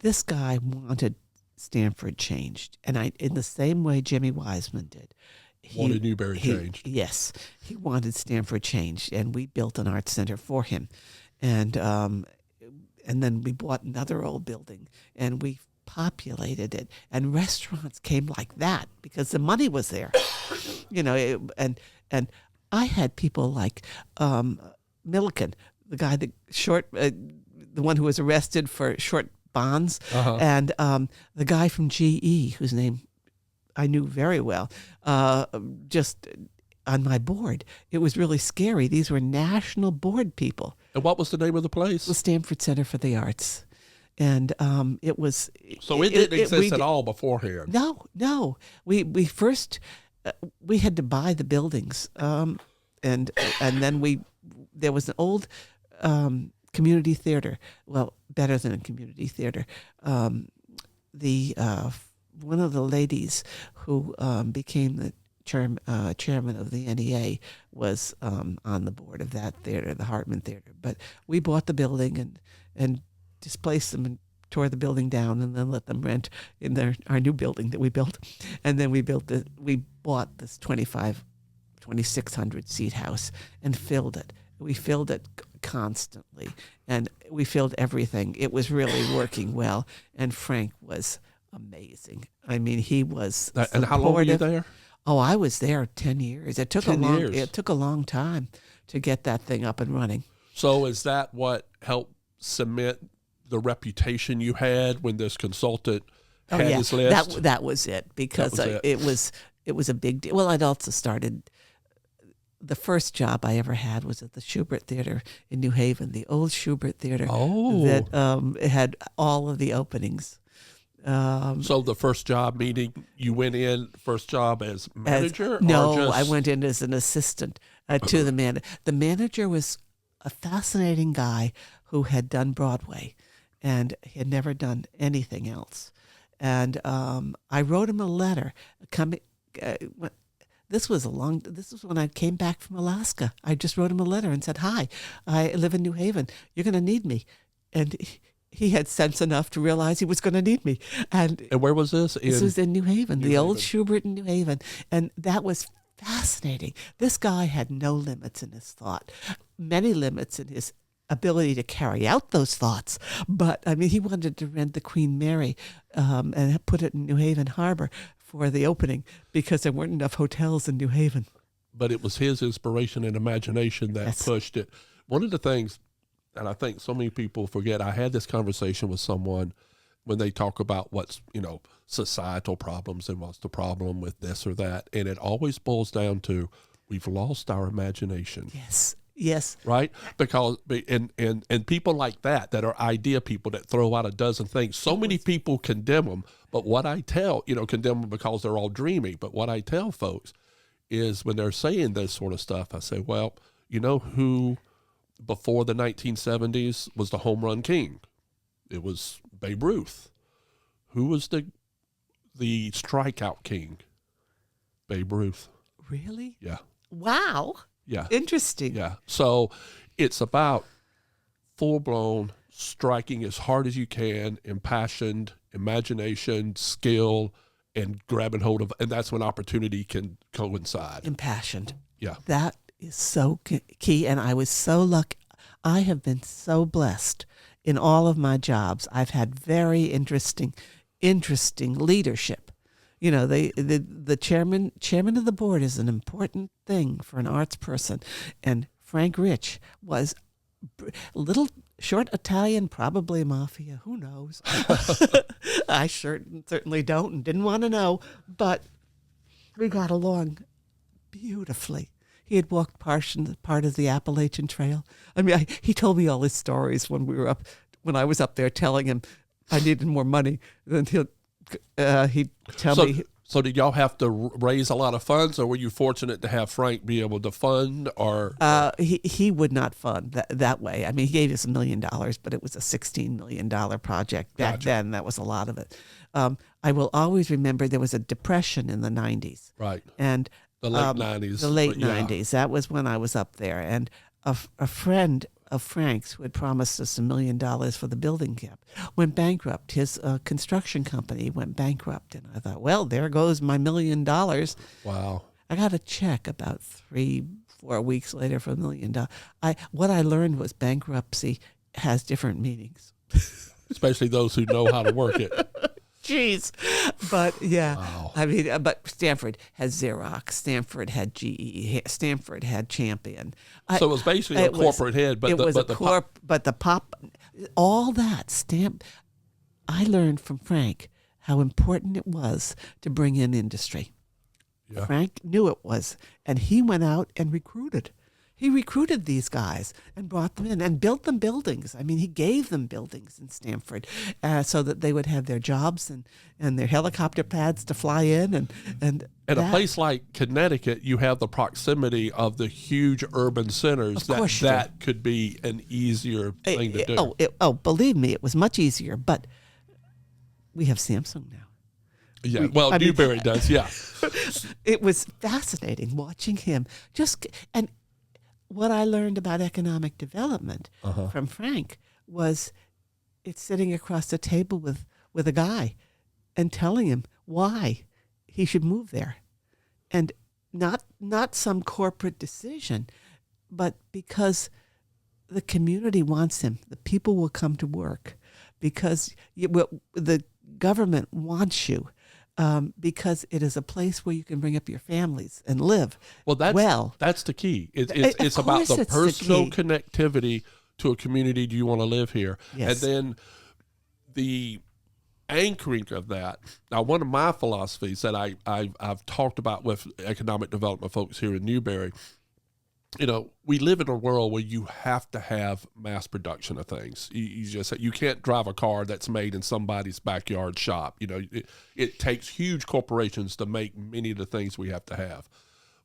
this guy wanted Stanford changed. And in the same way Jimmy Wiseman did. Wanted Newberry changed. Yes. He wanted Stanford changed. And we built an art center for him. And then we bought another old building, and we populated it, and restaurants came like that because the money was there, and I had people like Milliken, the guy the one who was arrested for short bonds, and the guy from GE whose name I knew very well, just on my board. It was really scary. These were national board people. And what was the name of the place? The Stanford Center for the Arts. And it was... So it didn't exist at all beforehand? No. We first... we had to buy the buildings. And then there was an old community theater. Well, better than a community theater. One of the ladies who became the chairman of the NEA was on the board of that theater, the Hartman Theater. But we bought the building and displaced them and tore the building down, and then let them rent in our new building that we built. And then we bought this 2,600 seat house and filled it. We filled it constantly, and we filled everything. It was really working well, and Frank was amazing. I mean, he was supportive. And how long were you there? Oh, I was there 10 years. It took 10 years. It took a long time to get that thing up and running. So is that what helped cement the reputation you had when this consultant had his list? That was it, because it was a big deal. Well, I'd also started. The first job I ever had was at the Schubert Theatre in New Haven, the old Schubert Theatre that had all of the openings. So the first job, meaning you went in first job as manager? I went in as an assistant to the manager. The manager was a fascinating guy who had done Broadway, and he had never done anything else. And I wrote him a letter. This was when I came back from Alaska. I just wrote him a letter and said, "Hi, I live in New Haven. You're going to need me." And he had sense enough to realize he was going to need me. And where was this? This was in New Haven, the old Schubert in New Haven. And that was fascinating. This guy had no limits in his thought, many limits in his ability to carry out those thoughts. But, I mean, he wanted to rent the Queen Mary and put it in New Haven Harbor for the opening because there weren't enough hotels in New Haven. But it was his inspiration and imagination that pushed it. One of the things, and I think so many people forget, I had this conversation with someone, when they talk about what's, societal problems and what's the problem with this or that. And it always boils down to, we've lost our imagination. Yes. Right? Because, and people like that are idea people that throw out a dozen things. So many people condemn them. But what I tell, condemn them because they're all dreamy. But what I tell folks is when they're saying this sort of stuff, I say, well, you know who before the 1970s was the home run king? It was Babe Ruth. Who was the strikeout king? Babe Ruth. Really? Yeah. Wow. Yeah. Interesting. Yeah. So it's about full-blown striking as hard as you can, impassioned, imagination, skill, and grabbing hold of, and that's when opportunity can coincide. Impassioned. Yeah. That is so key, and I was so lucky. I have been so blessed in all of my jobs. I've had very interesting leadership. The chairman of the board is an important thing for an arts person, and Frank Rich was a little short Italian, probably mafia. Who knows? I certainly don't and didn't want to know, but we got along beautifully. He had walked part of the Appalachian Trail. I mean, he told me all his stories when I was up there telling him I needed more money. Then he'd tell me. So did y'all have to raise a lot of funds, or were you fortunate to have Frank be able to fund? Or he would not fund that way. I mean, he gave us $1 million, but it was a $16 million project back then. That was a lot of it. I will always remember there was a depression in the 90s. Right. And the late 90s. The late 90s. That was when I was up there, and a friend of Frank's, who had promised us $1 million for the building camp, went bankrupt. His construction company went bankrupt. And I thought, well, there goes my $1 million. Wow. I got a check about 3-4 weeks later for $1 million. What I learned was bankruptcy has different meanings. Especially those who know how to work it. Jeez. But yeah, wow. I mean, but Stanford had Xerox, Stanford had GE, Stanford had Champion. So it was basically a corporate head, but all that I learned from Frank how important it was to bring in industry. Yeah. Frank knew it was, and he went out and recruited. He recruited these guys and brought them in and built them buildings. I mean, he gave them buildings in Stanford so that they would have their jobs and their helicopter pads to fly in. And at a place like Connecticut, you have the proximity of the huge urban centers that could be an easier thing to do. Believe me, it was much easier. But we have Samsung now. Yeah, Newberry does, yeah. It was fascinating watching him and what I learned about economic development from Frank was it's sitting across the table with a guy and telling him why he should move there. And not some corporate decision, but because the community wants him. The people will come to work because the government wants you. Because it is a place where you can bring up your families and live. That's the key. It's about the personal connectivity to a community. Do you want to live here? Yes. And then the anchoring of that. Now, one of my philosophies that I've talked about with economic development folks here in Newberry, we live in a world where you have to have mass production of things. You can't drive a car that's made in somebody's backyard shop. It takes huge corporations to make many of the things we have to have.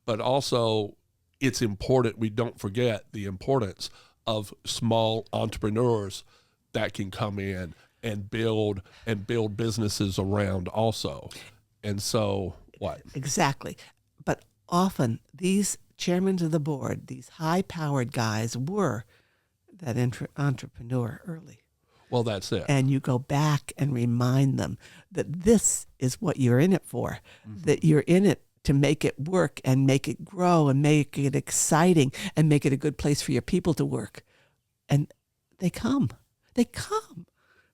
But also, it's important we don't forget the importance of small entrepreneurs that can come in and build businesses around also. And so what? Exactly. But often these chairmen of the board, these high-powered guys were that entrepreneur early. Well, that's it. And you go back and remind them that this is what you're in it for, that you're in it to make it work and make it grow and make it exciting and make it a good place for your people to work. And they come.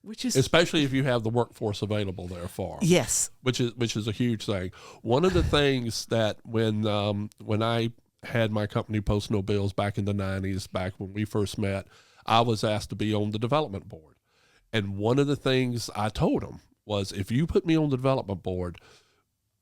Which is especially if you have the workforce available there for them. Yes. Which is a huge thing. One of the things that when I had my company Post No Bills back in the 90s, back when we first met, I was asked to be on the development board. And one of the things I told him was, if you put me on the development board,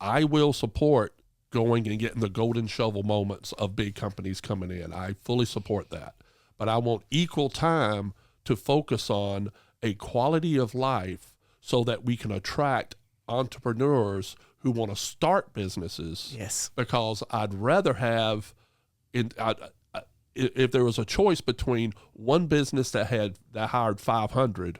I will support going and getting the golden shovel moments of big companies coming in. I fully support that. But I want equal time to focus on a quality of life so that we can attract entrepreneurs who want to start businesses. Yes. Because I'd rather have, if there was a choice between one business that hired 500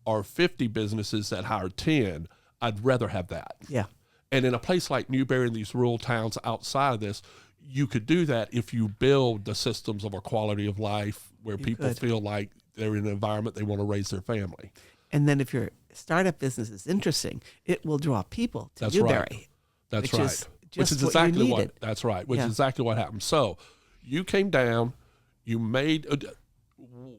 or 50 businesses that hired 10, I'd rather have that. Yeah. And in a place like Newberry and these rural towns outside of this, you could do that if you build the systems of a quality of life where people feel like they're in an environment they want to raise their family. And then if your startup business is interesting, it will draw people to Newberry. Right. That's which right. Is which is exactly what. That's right. Which is exactly what happened. So you came down. You made.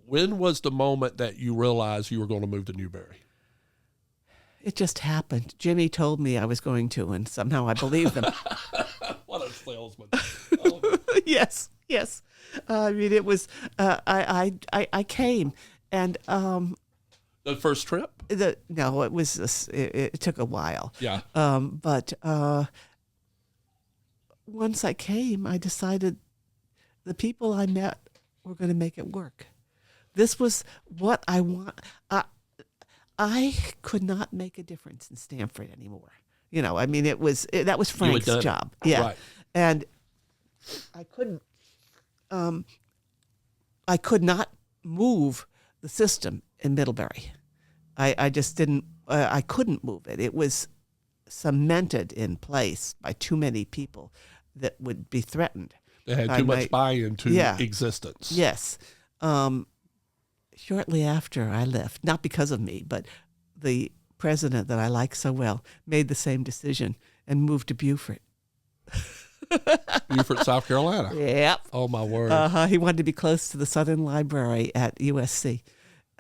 When was the moment that you realized you were going to move to Newberry? It just happened. Jimmy told me I was going to, and somehow I believed him. What a salesman! Yes. I mean, it was. I came, and the first trip. No, it was. It took a while. Yeah. But once I came, I decided the people I met were going to make it work. This was what I want. I could not make a difference in Stanford anymore. I mean, that was Frank's job. Yeah. Right. And I couldn't, I could not move the system in Middlebury. I just didn't, I couldn't move it. It was cemented in place by too many people that would be threatened. They had too much buy-in to existence. Yes. Shortly after I left, not because of me, but the president that I like so well made the same decision and moved to Beaufort. Beaufort, South Carolina. Yep. Oh, my word. He wanted to be close to the Southern Library at USC.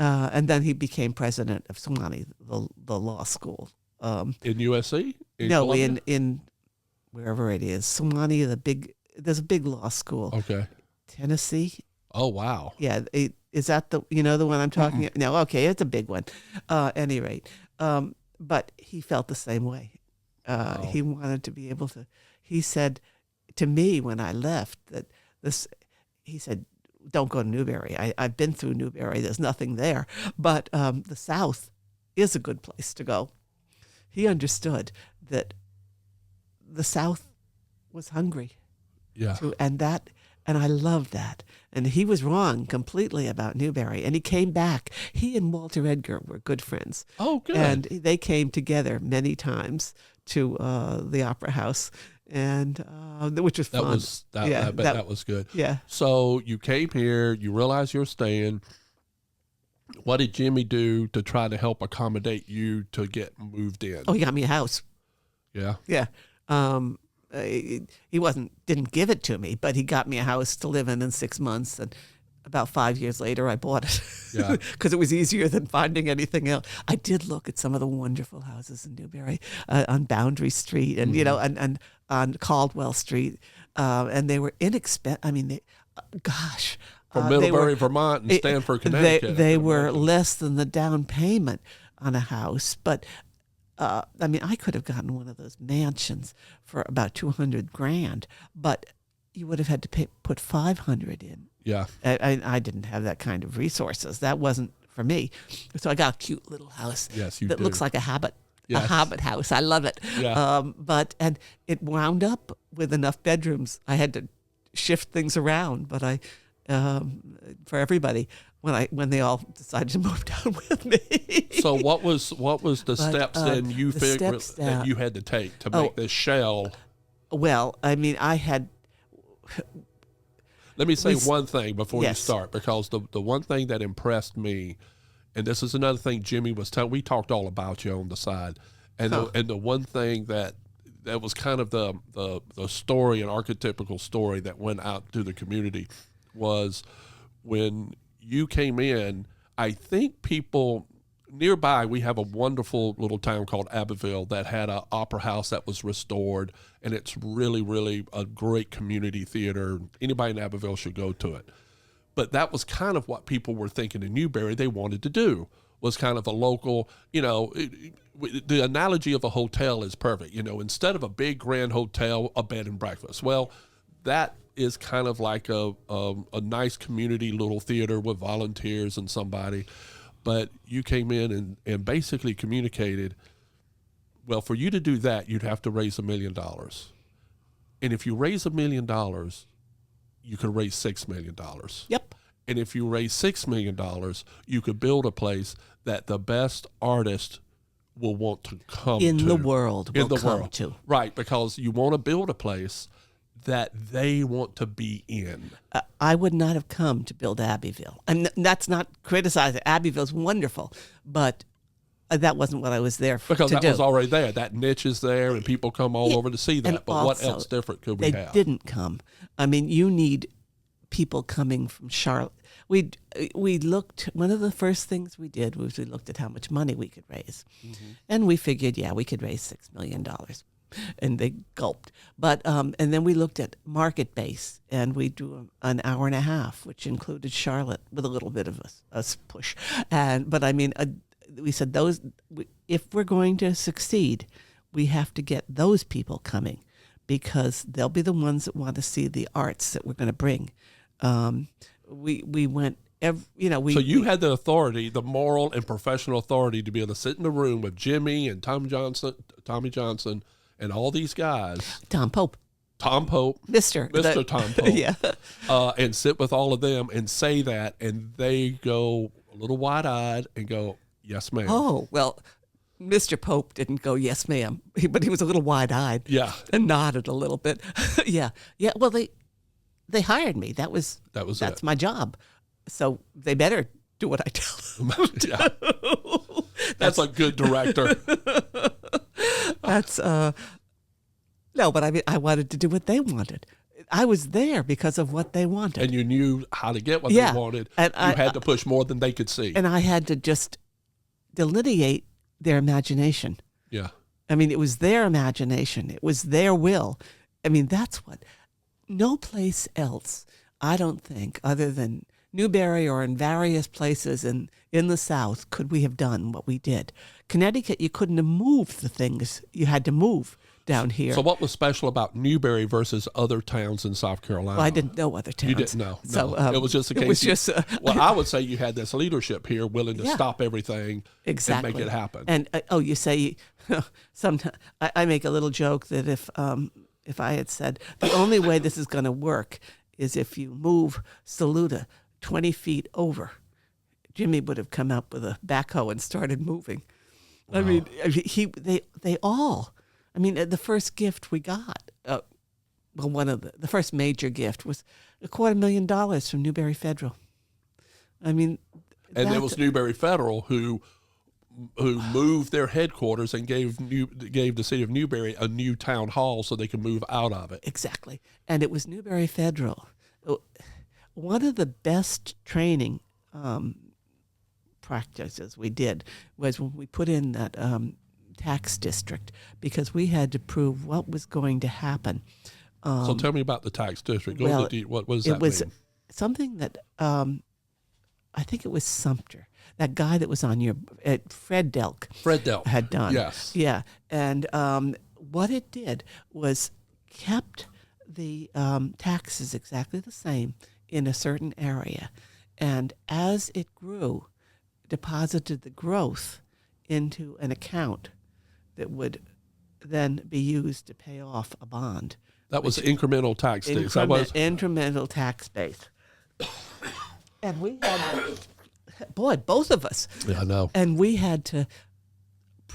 And then he became president of Sewanee, the law school. In USC? No, in wherever it is. Sewanee, there's a big law school. Okay. Tennessee. Oh, wow. Yeah. Is that the one I'm talking about? No, okay, it's a big one. Any rate. But he felt the same way. He wanted to be able to, he said to me when I left he said, don't go to Newberry. I've been through Newberry. There's nothing there. But the South is a good place to go. He understood that the South was hungry. Yeah. And I loved that. And he was wrong completely about Newberry. And he came back. He and Walter Edgar were good friends. Oh, good. And they came together many times to the Opera House, and which was fun. That was good. Yeah. So you came here. You realized you're staying. What did Jimmy do to try to help accommodate you to get moved in? Oh, he got me a house. Yeah. Yeah. He didn't give it to me, but he got me a house to live in 6 months, and about 5 years later I bought it. Yeah. Because it was easier than finding anything else. I did look at some of the wonderful houses in Newberry, on Boundary Street and and on Caldwell Street, and they were inexpensive. I mean, from Middlebury, Vermont, and Stanford, Connecticut. They were less than the down payment on a house, but I mean, I could have gotten one of those mansions for about $200,000, but you would have had to put $500 in. Yeah, I didn't have that kind of resources. That wasn't for me. So I got a cute little house. Yes, that looks like a hobbit house. I love it. Yeah. And it wound up with enough bedrooms. I had to shift things around, but for everybody. When they all decided to move down with me. So what was the steps then you figured that you had to take to make this shell? Well, I mean, I had. Let me say one thing before you start, because the one thing that impressed me, and this is another thing Jimmy was telling. We talked all about you on the side, and the one thing that was kind of the story, an archetypical story that went out to the community, was when you came in. I think people nearby, we have a wonderful little town called Abbeville that had an opera house that was restored, and it's really, really a great community theater. Anybody in Abbeville should go to it. But that was kind of what people were thinking in Newberry they wanted to do, was kind of a local, the analogy of a hotel is perfect. Instead of a big grand hotel, a bed and breakfast. Well, that is kind of like a nice community little theater with volunteers and somebody. But you came in and basically communicated, well, for you to do that, you'd have to raise $1 million. And if you raise $1 million, you could raise $6 million. Yep. And if you raise $6 million, you could build a place that the best artists will want to come to. In the world will come to. Right, because you want to build a place that they want to be in. I would not have come to build Abbeville. And that's not criticizing. Abbeville's wonderful, but that wasn't what I was there for. Because to that do. was already there. That niche is there, and people come all over to see that. And But also, what else different could we have? They didn't come. I mean, you need people coming from Charlotte. We looked, one of the first things we did was we looked at how much money we could raise. Mm-hmm. And we figured, we could raise $6 million. And they gulped. But and then we looked at market base, and we do an hour and a half, which included Charlotte with a little bit of a push. But I mean, we said if we're going to succeed, we have to get those people coming, because they'll be the ones that want to see the arts that we're going to bring. We went. So you had the authority, the moral and professional authority, to be able to sit in the room with Jimmy and Tommy Johnson, and all these guys. Tom Pope, Mr. Tom Pope, yeah, and sit with all of them and say that, and they go a little wide-eyed and go, "Yes, ma'am." Oh, well, Mr. Pope didn't go, "Yes, ma'am," but he was a little wide-eyed, and nodded a little bit, yeah. Well, they hired me. That's my job, so they better do what I tell them. Yeah. That's a good director. That's no, but I mean, I wanted to do what they wanted. I was there because of what they wanted, and you knew how to get what they wanted. And you had to push more than they could see, and I had to just delineate their imagination. Yeah, I mean, it was their imagination. It was their will. I mean, that's what. No place else, I don't think, other than Newbury or in various places in the South, could we have done what we did. Connecticut, you couldn't have moved the things you had to move down here. So what was special about Newbury versus other towns in South Carolina? Well, I didn't know other towns. You didn't know. So, it was just a case. Well, I would say you had this leadership here willing to stop everything and make it happen. And, you say, sometimes I make a little joke that if I had said, the only way this is going to work is if you move Saluda 20 feet over, Jimmy would have come up with a backhoe and started moving. Wow. I mean, they all. I mean, the first gift we got, one of the first major gift was $250,000 from Newbury Federal. I mean, and there was Newbury Federal who moved their headquarters and gave the city of Newbury a new town hall so they could move out of it. Exactly. And it was Newbury Federal. One of the best training practices we did was when we put in that tax district, because we had to prove what was going to happen. So tell me about the tax district. What does that mean? It was something that I think it was Sumter. That guy that was on Fred Delk. Had done. Yes. Yeah. And what it did was kept the taxes exactly the same in a certain area. And as it grew, deposited the growth into an account that would then be used to pay off a bond. That was incremental tax base. Incremental tax base. And we had... Boy, both of us. Yeah, I know. And we had to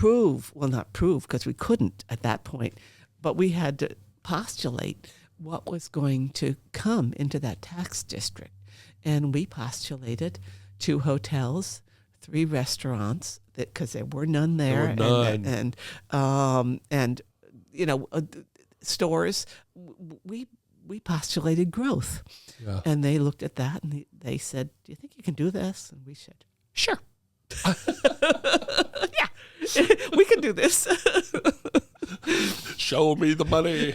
not prove because we couldn't at that point, but we had to postulate what was going to come into that tax district. And we postulated 2 hotels, 3 restaurants, because there were none there. There were none. And stores. We postulated growth. Yeah. And they looked at that and they said, "Do you think you can do this?" And we said, "Sure." Yeah, we can do this. Show me the money.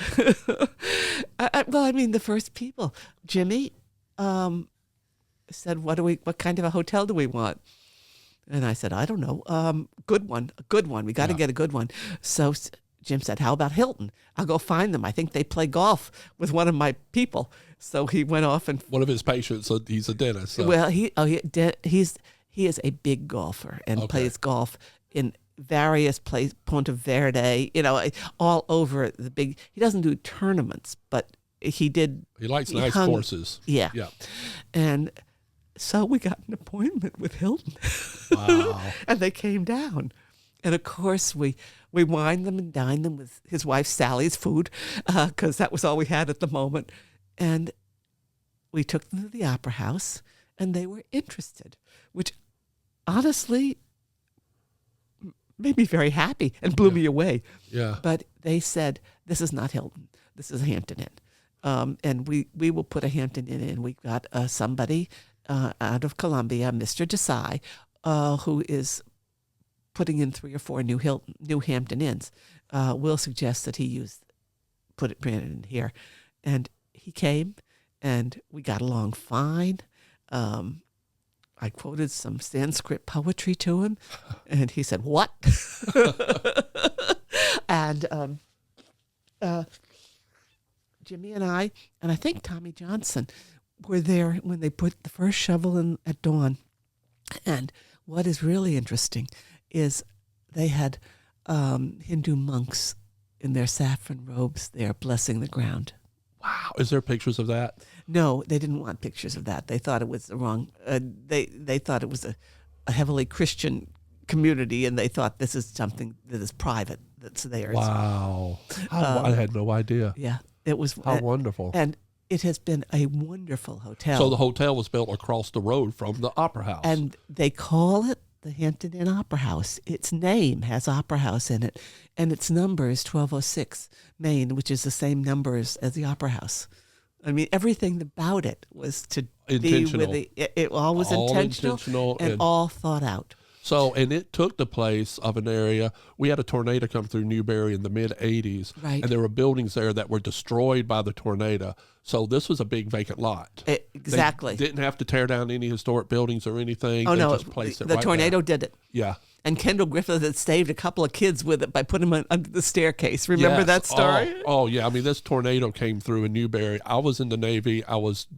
Well, I mean, the first people, Jimmy said, what kind of a hotel do we want? And I said, I don't know. Good one, a good one. We got to get a good one. So Jim said, how about Hilton? I'll go find them. I think they play golf with one of my people. So he went off and one of his patients. So he's a dentist. So. Well, he is a big golfer and plays golf in various places, Ponte Verde, all over the big. He doesn't do tournaments, but he did. He likes nice courses. Yeah. And so we got an appointment with Hilton. Wow. And they came down. And of course, we wined them and dined them with his wife Sally's food, because that was all we had at the moment. And we took them to the Opera House, and they were interested, which honestly made me very happy and blew me away. Yeah. But they said, this is not Hilton. This is a Hampton Inn. And we will put a Hampton Inn in. We got somebody out of Columbia, Mr. Desai, who is putting in 3 or 4 new Hampton Inns. We'll suggest that he put it in here. And he came, and we got along fine. I quoted some Sanskrit poetry to him, and he said, "What?" And Jimmy and I think Tommy Johnson were there when they put the first shovel in at dawn. And what is really interesting is they had Hindu monks in their saffron robes there blessing the ground. Wow. Is there pictures of that? No, they didn't want pictures of that. They thought it was the wrong, they thought it was a heavily Christian community, and they thought this is something that is private, that's theirs. Wow. I had no idea. Yeah. It was. How wonderful. And it has been a wonderful hotel. So the hotel was built across the road from the Opera House. And they call it the Hampton Inn Opera House. Its name has Opera House in it, and its number is 1206 Main, which is the same numbers as the Opera House. I mean, everything about it was to be with it all was intentional and all thought out. So, and it took the place of an area. We had a tornado come through Newberry in the mid-'80s, right. And there were buildings there that were destroyed by the tornado. So this was a big vacant lot. Exactly. They didn't have to tear down any historic buildings or anything. Oh, they no, just placed it the right tornado there. did it. Yeah. And Kendall Griffith had saved a couple of kids with it by putting them under the staircase. Remember that story? Oh, yeah. I mean, this tornado came through in Newberry. I was in the Navy.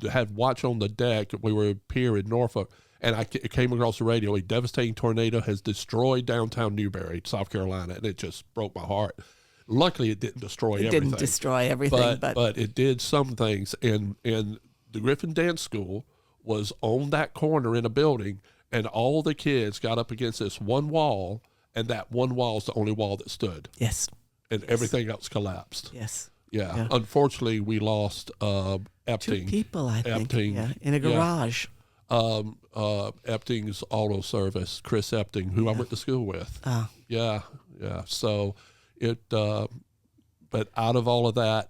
Had watch on the deck. We were at pier in Norfolk, and it came across the radio. A devastating tornado has destroyed downtown Newberry, South Carolina, and it just broke my heart. Luckily, it didn't destroy everything. It didn't destroy everything, but it did some things. And the Griffin Dance School was on that corner in a building, and all the kids got up against this one wall, and that one wall is the only wall that stood. Yes. And everything else collapsed. Yes. Yeah. Unfortunately, we lost Epting. 2 people, I think. In a garage. Epting's auto service, Chris Epting, who I went to school with. Yeah. So but out of all of that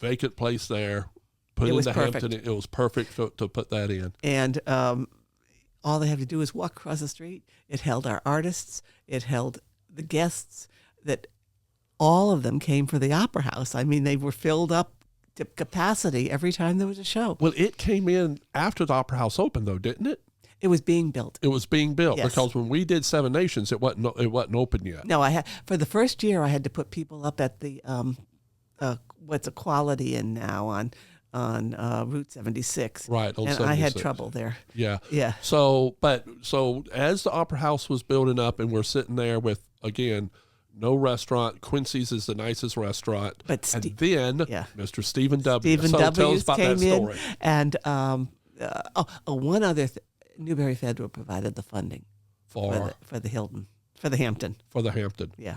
vacant place there, put in the Hampton, it was perfect to put that in. And all they have to do is walk across the street. It held our artists. It held the guests. That all of them came for the Opera House. I mean, they were filled up to capacity every time there was a show. Well, it came in after the Opera House opened, though, didn't it? It was being built. It was being built, yes. Because when we did Seven Nations, it wasn't open yet. No, for the first year I had to put people up at the what's Equality Inn now on Route 76. Right, on and 76. I had trouble there. Yeah. So as the Opera House was building up, and we're sitting there with, again, no restaurant. Quincy's is the nicest restaurant. And then Mr. Stephen W. Stephen W. Tell us about that story. And one other Newberry Federal provided the funding for the Hilton. For the Hampton. For the Hampton. Yeah.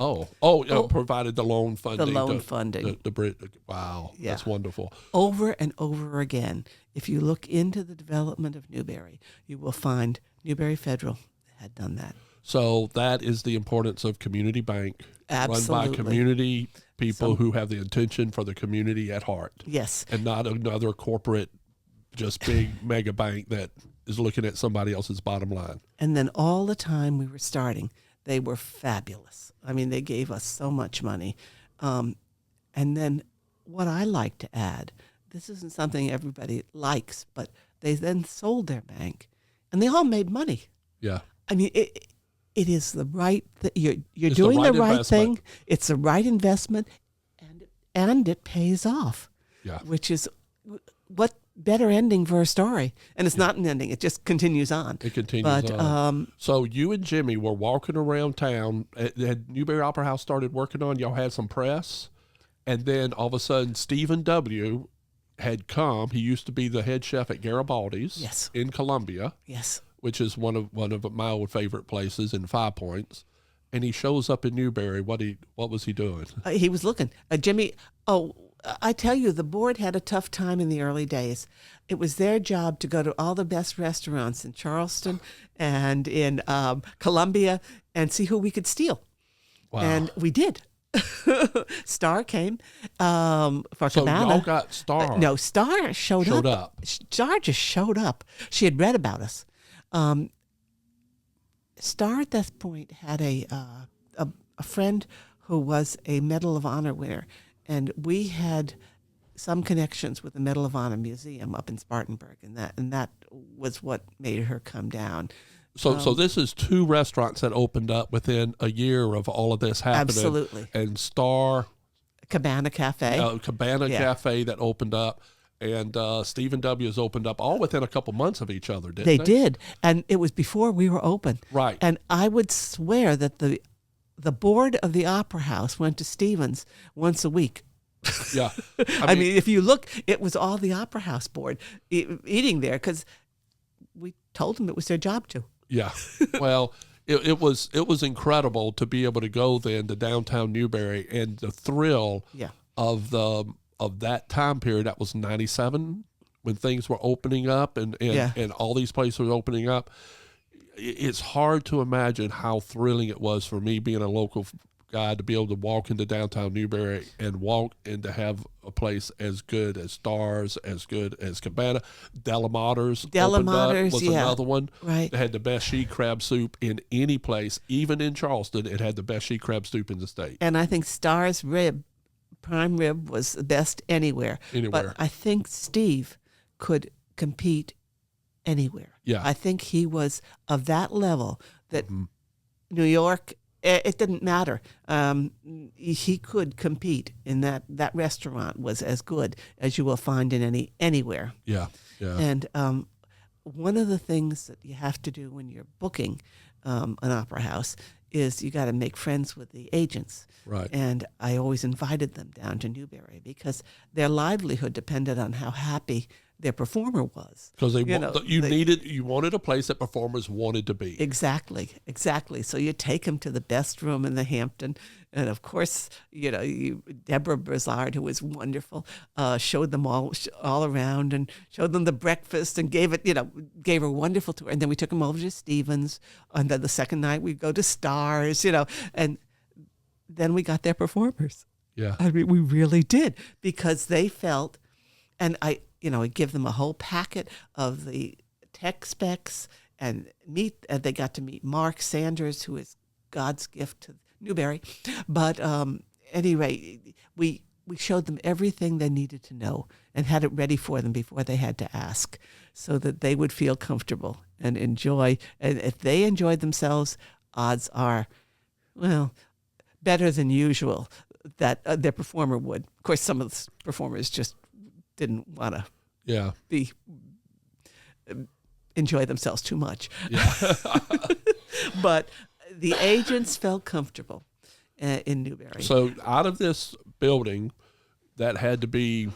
Provided the loan funding. The loan funding. Wow. Yeah. That's wonderful. Over and over again, if you look into the development of Newberry, you will find Newberry Federal had done that. So that is the importance of community bank. Absolutely. Run by community people who have the intention for the community at heart. Yes. And not another corporate, just big mega bank that is looking at somebody else's bottom line. And then all the time we were starting, they were fabulous. I mean, they gave us so much money. And then what I like to add, this isn't something everybody likes, but they then sold their bank, and they all made money. Yeah. I mean, it is the right. You're It's doing the the right right investment. thing. It's the right investment, and it pays off. Yeah. Which is what better ending for a story? And it's not an ending; it just continues on. It continues But on. So you and Jimmy were walking around town. Had Newberry Opera House started working on? Y'all had some press, and then all of a sudden, Stephen W. had come. He used to be the head chef at Garibaldi's Yes. in Columbia, yes, which is one of my old favorite places in 5 Points. And he shows up in Newberry. What was he doing? he was looking. Jimmy. Oh, I tell you, the board had a tough time in the early days. It was their job to go to all the best restaurants in Charleston and in Columbia and see who we could steal. Wow. And we did. Star came for So Cabana. y'all got Star. No, Star showed up. Star just showed up. She had read about us. Star at that point had a friend who was a Medal of Honor winner, and we had some connections with the Medal of Honor Museum up in Spartanburg, and that was what made her come down. So this is 2 restaurants that opened up within a year of all of this happening. Absolutely. And Star, Cabana Cafe. Cabana Cafe that opened up, and Stephen W. has opened up all within a couple months of each other, didn't they? They did, and it was before we were open. Right. And I would swear that the board of the Opera House went to Stevens once a week. Yeah. I mean, if you look, it was all the Opera House board eating there because we told them it was their job to. Yeah. Well, it was incredible to be able to go then to downtown Newberry, and the thrill of that time period. That was 97 when things were opening up and all these places were opening up. It's hard to imagine how thrilling it was for me being a local guy to be able to walk into downtown Newberry and to have a place as good as Stars, as good as Cabana. Delamaters opened up, was another one. Right. It had the best she crab soup in any place, even in Charleston. It had the best she crab soup in the state. And I think Star's prime rib was the best anywhere. But I think Steve could compete anywhere. Yeah. I think he was of that level that New York, it didn't matter. He could compete in that restaurant was as good as you will find in anywhere. Yeah, yeah. And one of the things that you have to do when you're booking an opera house is you got to make friends with the agents. Right. And I always invited them down to Newberry because their livelihood depended on how happy their performer was. Because you wanted a place that performers wanted to be. Exactly. So you take them to the best room in the Hampton, and of course, Deborah Brizard, who was wonderful, showed them all around and showed them the breakfast and gave her a wonderful tour. And then we took them over to Stevens, and then the second night we go to Stars, and then we got their performers. Yeah, I mean, we really did because they felt, and I give them a whole packet of the tech specs and they got to meet Mark Sanders, who is God's gift to Newberry. But anyway, we showed them everything they needed to know and had it ready for them before they had to ask so that they would feel comfortable and enjoy. And if they enjoyed themselves, odds are, well, better than usual that their performer would. Of course, some of the performers just didn't want to enjoy themselves too much. Yeah. But the agents felt comfortable in Newberry. So out of this building that had to be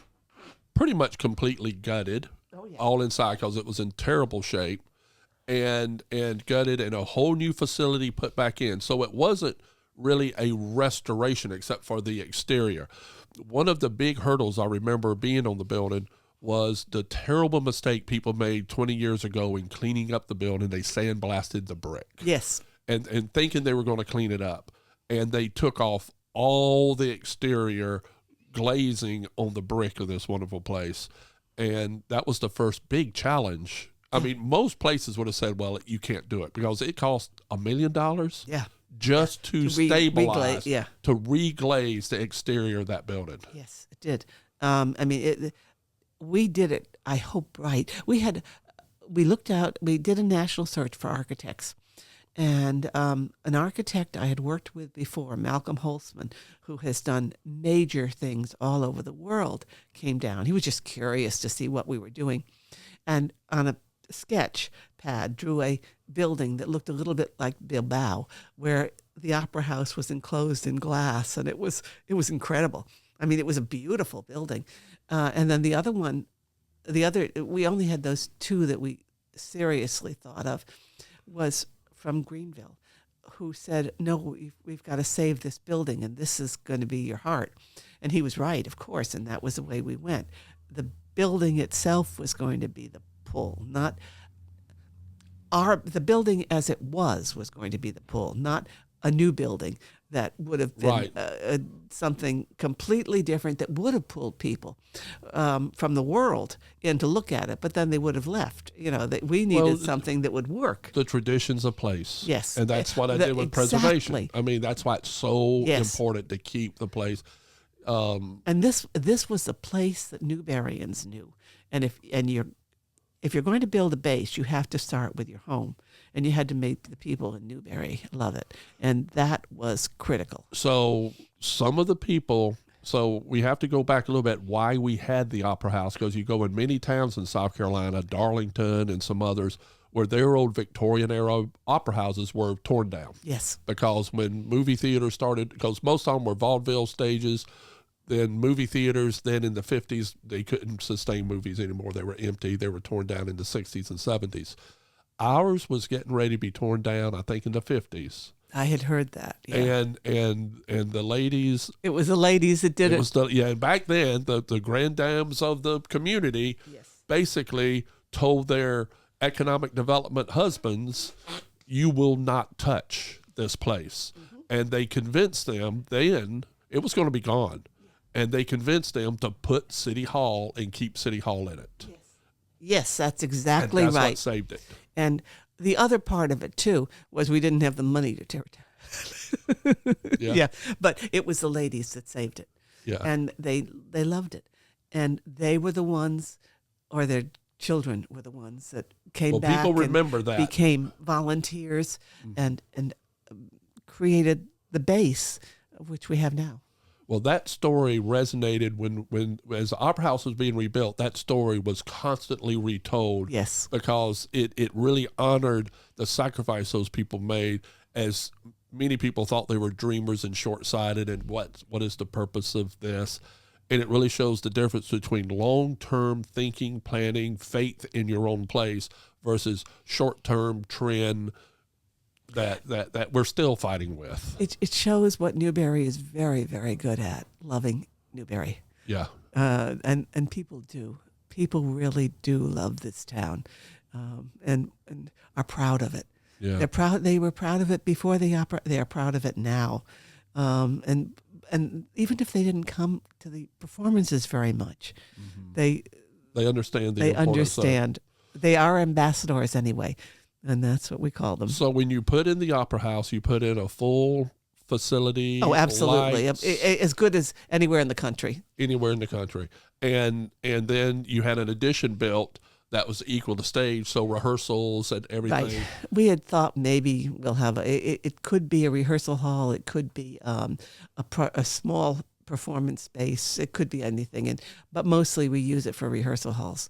pretty much completely gutted, all inside because it was in terrible shape, and gutted, and a whole new facility put back in. So it wasn't really a restoration except for the exterior. One of the big hurdles I remember being on the building was the terrible mistake people made 20 years ago in cleaning up the building. They sandblasted the brick. Yes. And thinking they were going to clean it up. And they took off all the exterior glazing on the brick of this wonderful place. And that was the first big challenge. I mean, most places would have said, well, you can't do it because it cost $1 million. Yeah. Just to stabilize, to reglaze the exterior of that building. Yes, it did. We did it, I hope, right. We did a national search for architects And an architect I had worked with before, Malcolm Holtzman, who has done major things all over the world, came down. He was just curious to see what we were doing. And on a sketch pad, drew a building that looked a little bit like Bilbao, where the opera house was enclosed in glass. And it was incredible. I mean, it was a beautiful building. And then the other one, we only had those two that we seriously thought of, was from Greenville, who said, no, we've got to save this building, and this is going to be your heart. And he was right, of course, and that was the way we went. The building itself was going to be the pull, not the building as it was going to be the pull, not a new building that would have been something completely different that would have pulled people from the world in to look at it, but then they would have left. That we needed something that would work. The traditions of place. Yes. And that's what I did with preservation. I mean, that's why it's so important to keep the place. And this was the place that Newberians knew. And if you're going to build a base, you have to start with your home. And you had to make the people in Newbury love it. And that was critical. So some of the people, we have to go back a little bit why we had the Opera House, because you go in many towns in South Carolina, Darlington and some others, where their old Victorian-era opera houses were torn down. Yes. Because when movie theaters started, because most of them were vaudeville stages, then movie theaters, then in the 50s, they couldn't sustain movies anymore. They were empty. They were torn down in the 60s and 70s. Ours was getting ready to be torn down, I think, in the 50s. I had heard that. Yeah. And the ladies. It was the ladies that did it. And back then, the grand dames of the community basically told their economic development husbands, you will not touch this place. Mm-hmm. And they convinced them then it was going to be gone. And they convinced them to put City Hall and keep City Hall in it. Yes, that's exactly right. What saved it. And the other part of it, too, was we didn't have the money to tear it down. Yeah, but it was the ladies that saved it. Yeah. And they loved it. And they were the ones, or their children were the ones that came back people remember and that. Became volunteers and created the base, which we have now. Well, that story resonated when as the Opera House was being rebuilt, that story was constantly retold. Yes. Because it really honored the sacrifice those people made, as many people thought they were dreamers and short-sighted and what is the purpose of this? And it really shows the difference between long-term thinking, planning, faith in your own place versus short-term trend that we're still fighting with. It shows what Newbury is very, very good at, loving Newbury. Yeah. And people do. People really do love this town, and are proud of it. Yeah. They're proud. They were proud of it before the opera. They are proud of it now, and even if they didn't come to the performances very much, they understand. They understand. They are ambassadors anyway. And that's what we call them. So when you put in the Opera House, you put in a full facility. Oh, absolutely. Lights, as good as anywhere in the country. Anywhere in the country. And then you had an addition built that was equal to stage, so rehearsals and everything. Right. We had thought maybe we'll have it could be a rehearsal hall. It could be a small performance space. It could be anything. But mostly we use it for rehearsal halls.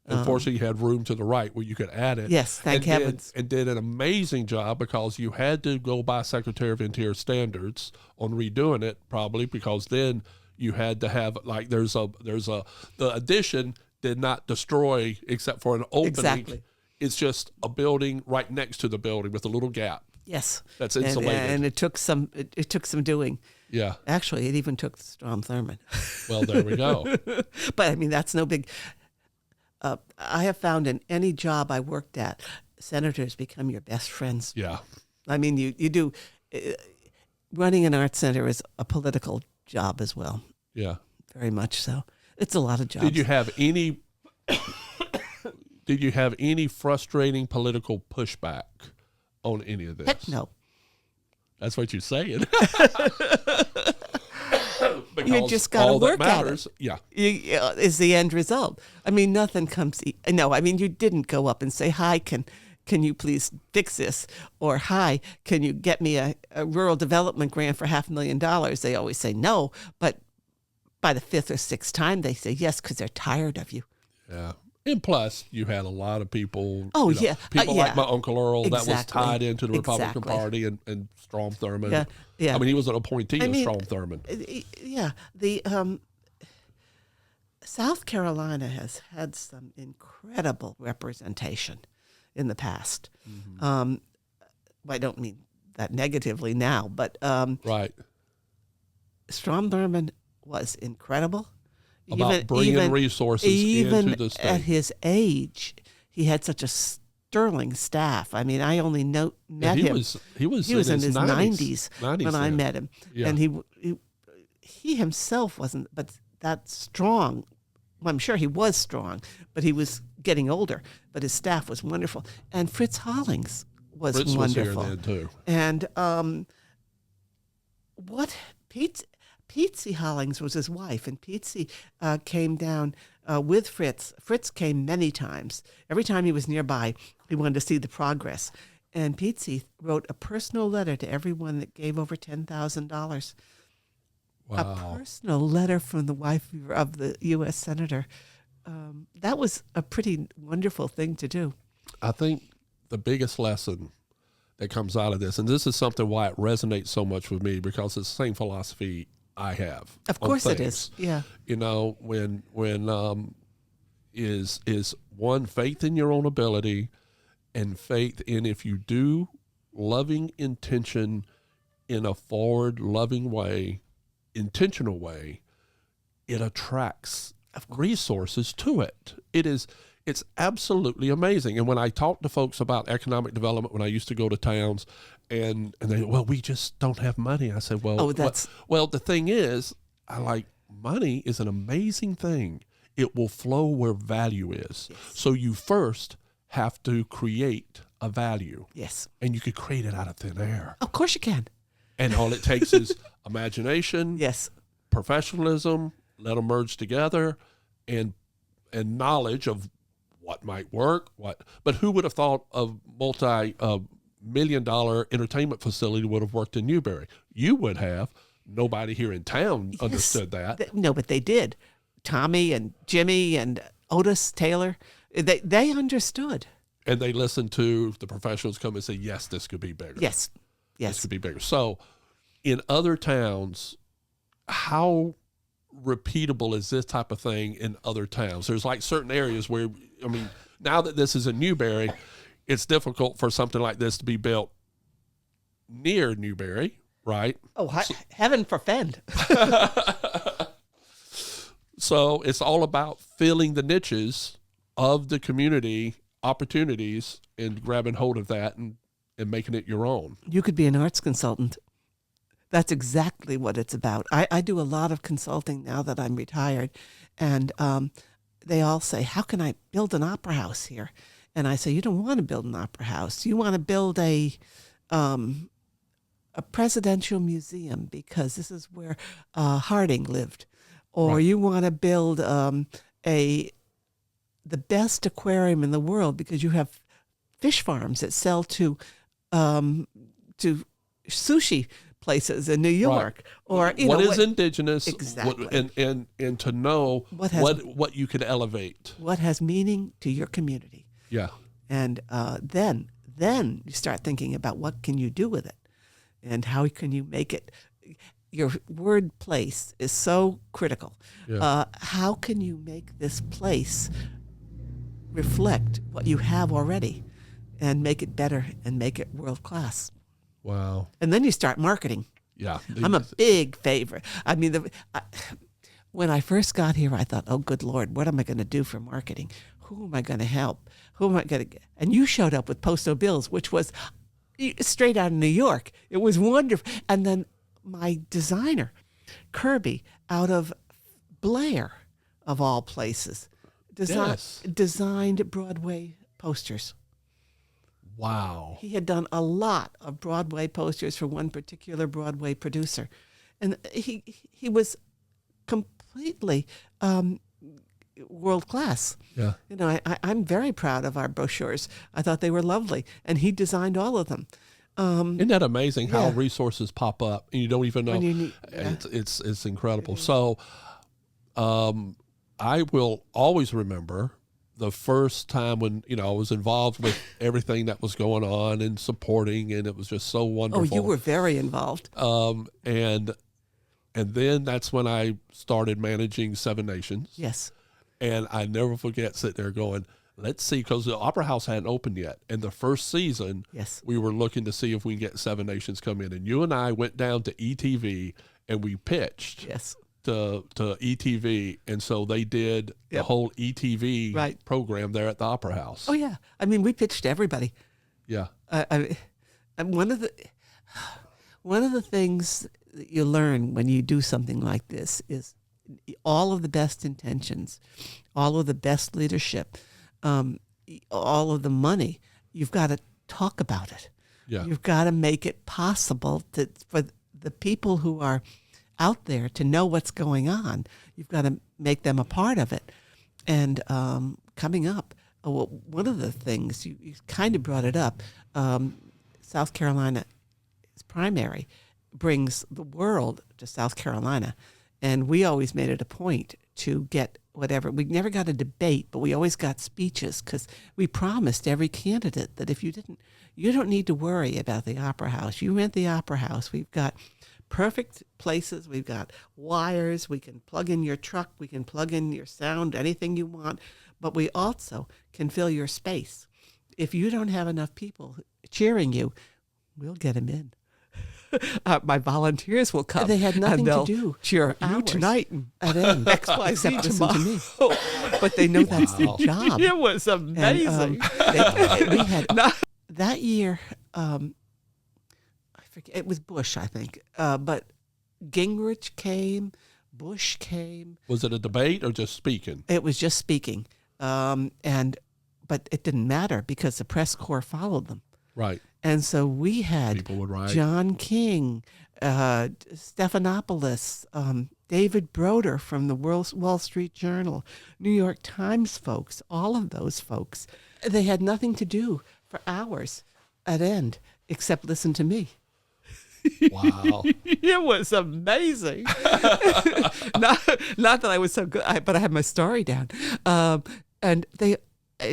Unfortunately, you had room to the right where you could add it. Yes, thank heavens. And did an amazing job, because you had to go by Secretary of Interior standards on redoing it, probably, because then you had to have, like, the addition did not destroy except for an opening. Exactly. It's just a building right next to the building with a little gap. Yes. That's insulated. And it took some doing. Yeah. Actually, it even took Strom Thurmond. Well, there we go. But I mean, that's no big. I have found in any job I worked at, senators become your best friends. Yeah. I mean, you do. Running an art center is a political job as well. Yeah. Very much so. It's a lot of jobs. Did you have any frustrating political pushback on any of this? Heck no. That's what you're saying. You just got to work at it. Yeah. Is the end result. I mean, nothing comes. No, I mean, you didn't go up and say, "Hi, can can you please fix this? Or, hi, can you get me a rural development grant for $500,000? They always say no, but by the fifth or sixth time, they say yes because they're tired of you. Yeah. And plus, you had a lot of people. Oh, you know, yeah. People like my Uncle Earl that was Exactly. tied into the Republican Exactly. Party and Strom Thurmond. Yeah, yeah. I mean, he was an appointee of Strom Thurmond. Yeah. The South Carolina has had some incredible representation in the past. I don't mean that negatively now, but Right. Strom Thurmond was incredible. About bringing resources into the state. At his age, he had such a sterling staff. I mean, I only met him. He was in his 90s when I then. met him. Yeah. And he himself wasn't but that strong. Well, I'm sure he was strong, but he was getting older. But his staff was wonderful. And Fritz Hollings was wonderful. Was here then too. And Petsy Hollings was his wife, and Petsy came down with Fritz. Fritz came many times. Every time he was nearby, he wanted to see the progress. And Petsy wrote a personal letter to everyone that gave over $10,000. Wow. A personal letter from the wife of the U.S. Senator. That was a pretty wonderful thing to do. I think the biggest lesson that comes out of this, and this is something why it resonates so much with me, because it's the same philosophy I have. Of course it is. Yeah. You know, when is one, faith in your own ability, and faith in, if you do loving intention in a forward, loving way, intentional way, it attracts resources to it. It's absolutely amazing. And when I talk to folks about economic development, when I used to go to towns, and they, well, we just don't have money. I said, well, well, the thing is, money is an amazing thing. It will flow where value is. Yes. So you first have to create a value. Yes. And you could create it out of thin air. Of course you can. And all it takes is imagination, Yes, professionalism, let them merge together, and knowledge of what might work, but who would have thought of multi-million-dollar entertainment facility would have worked in Newberry? You would have. Nobody here in town understood that. No, but they did. Tommy and Jimmy and Otis Taylor, they understood. And they listened to the professionals come and say, yes, this could be bigger. Yes. This could be bigger. So in other towns, how repeatable is this type of thing in other towns? There's like certain areas where, I mean, now that this is in Newberry, it's difficult for something like this to be built near Newberry, right? Oh, heaven forfend. So it's all about filling the niches of the community opportunities and grabbing hold of that and making it your own. You could be an arts consultant. That's exactly what it's about. I do a lot of consulting now that I'm retired, and they all say, how can I build an opera house here? And I say, you don't want to build an opera house. You want to build a presidential museum because this is where Harding lived. Or you want to build the best aquarium in the world because you have fish farms that sell to sushi places in New York. Right. Or what is indigenous, exactly, and to know what you could elevate, what has meaning to your community. Yeah, and then you start thinking about what can you do with it, and how can you make it. Your word place is so critical. Yeah. How can you make this place reflect what you have already and make it better and make it world class? Wow. And then you start marketing. Yeah. I'm a big favorite. I mean, when I first got here, I thought, oh, good Lord, what am I going to do for marketing? Who am I going to help? Who am I going to get? And you showed up with Post-O Bills, which was straight out of New York. It was wonderful. And then my designer, Kirby, out of Blair, of all places, designed Broadway posters. Wow. He had done a lot of Broadway posters for one particular Broadway producer. And he was completely world class. Yeah. You know, I'm very proud of our brochures. I thought they were lovely, and he designed all of them. Isn't that amazing how yeah. resources pop up and you don't even know? When you need- It's incredible. So I will always remember the first time when, I was involved with everything that was going on and supporting, and it was just so wonderful. Oh, you were very involved. And then that's when I started managing Seven Nations. Yes. And I never forget sitting there going, let's see, because the Opera House hadn't opened yet. And the first season, yes, we were looking to see if we can get Seven Nations come in. And you and I went down to ETV and we pitched yes, to ETV. And so they did the whole ETV program there at the Opera House. Oh, yeah. I mean, we pitched to everybody. Yeah. One of the things that you learn when you do something like this is all of the best intentions, all of the best leadership, all of the money. You've got to talk about it. Yeah. You've got to make it possible for the people who are out there to know what's going on. You've got to make them a part of it. And coming up, one of the things, you kind of brought it up, South Carolina's primary brings the world to South Carolina. And we always made it a point to get whatever. We never got a debate, but we always got speeches because we promised every candidate that if you don't need to worry about the Opera House. You rent the Opera House. We've got perfect places. We've got wires. We can plug in your truck. We can plug in your sound, anything you want. But we also can fill your space. If you don't have enough people cheering you, we'll get them in. My volunteers will come. They had nothing to do. Cheer you tonight and then XYZ tomorrow. To me. But they know that's their job. It was amazing. And, we had that year. I forget. It was Bush, I think. But Gingrich came. Bush came. Was it a debate or just speaking? It was just speaking. But it didn't matter because the press corps followed them. Right. And so we had John King, Stephanopoulos, David Broder from the Wall Street Journal, New York Times folks, all of those folks. They had nothing to do for hours at end except listen to me. Wow. It was amazing. not that I was so good, but I had my story down. And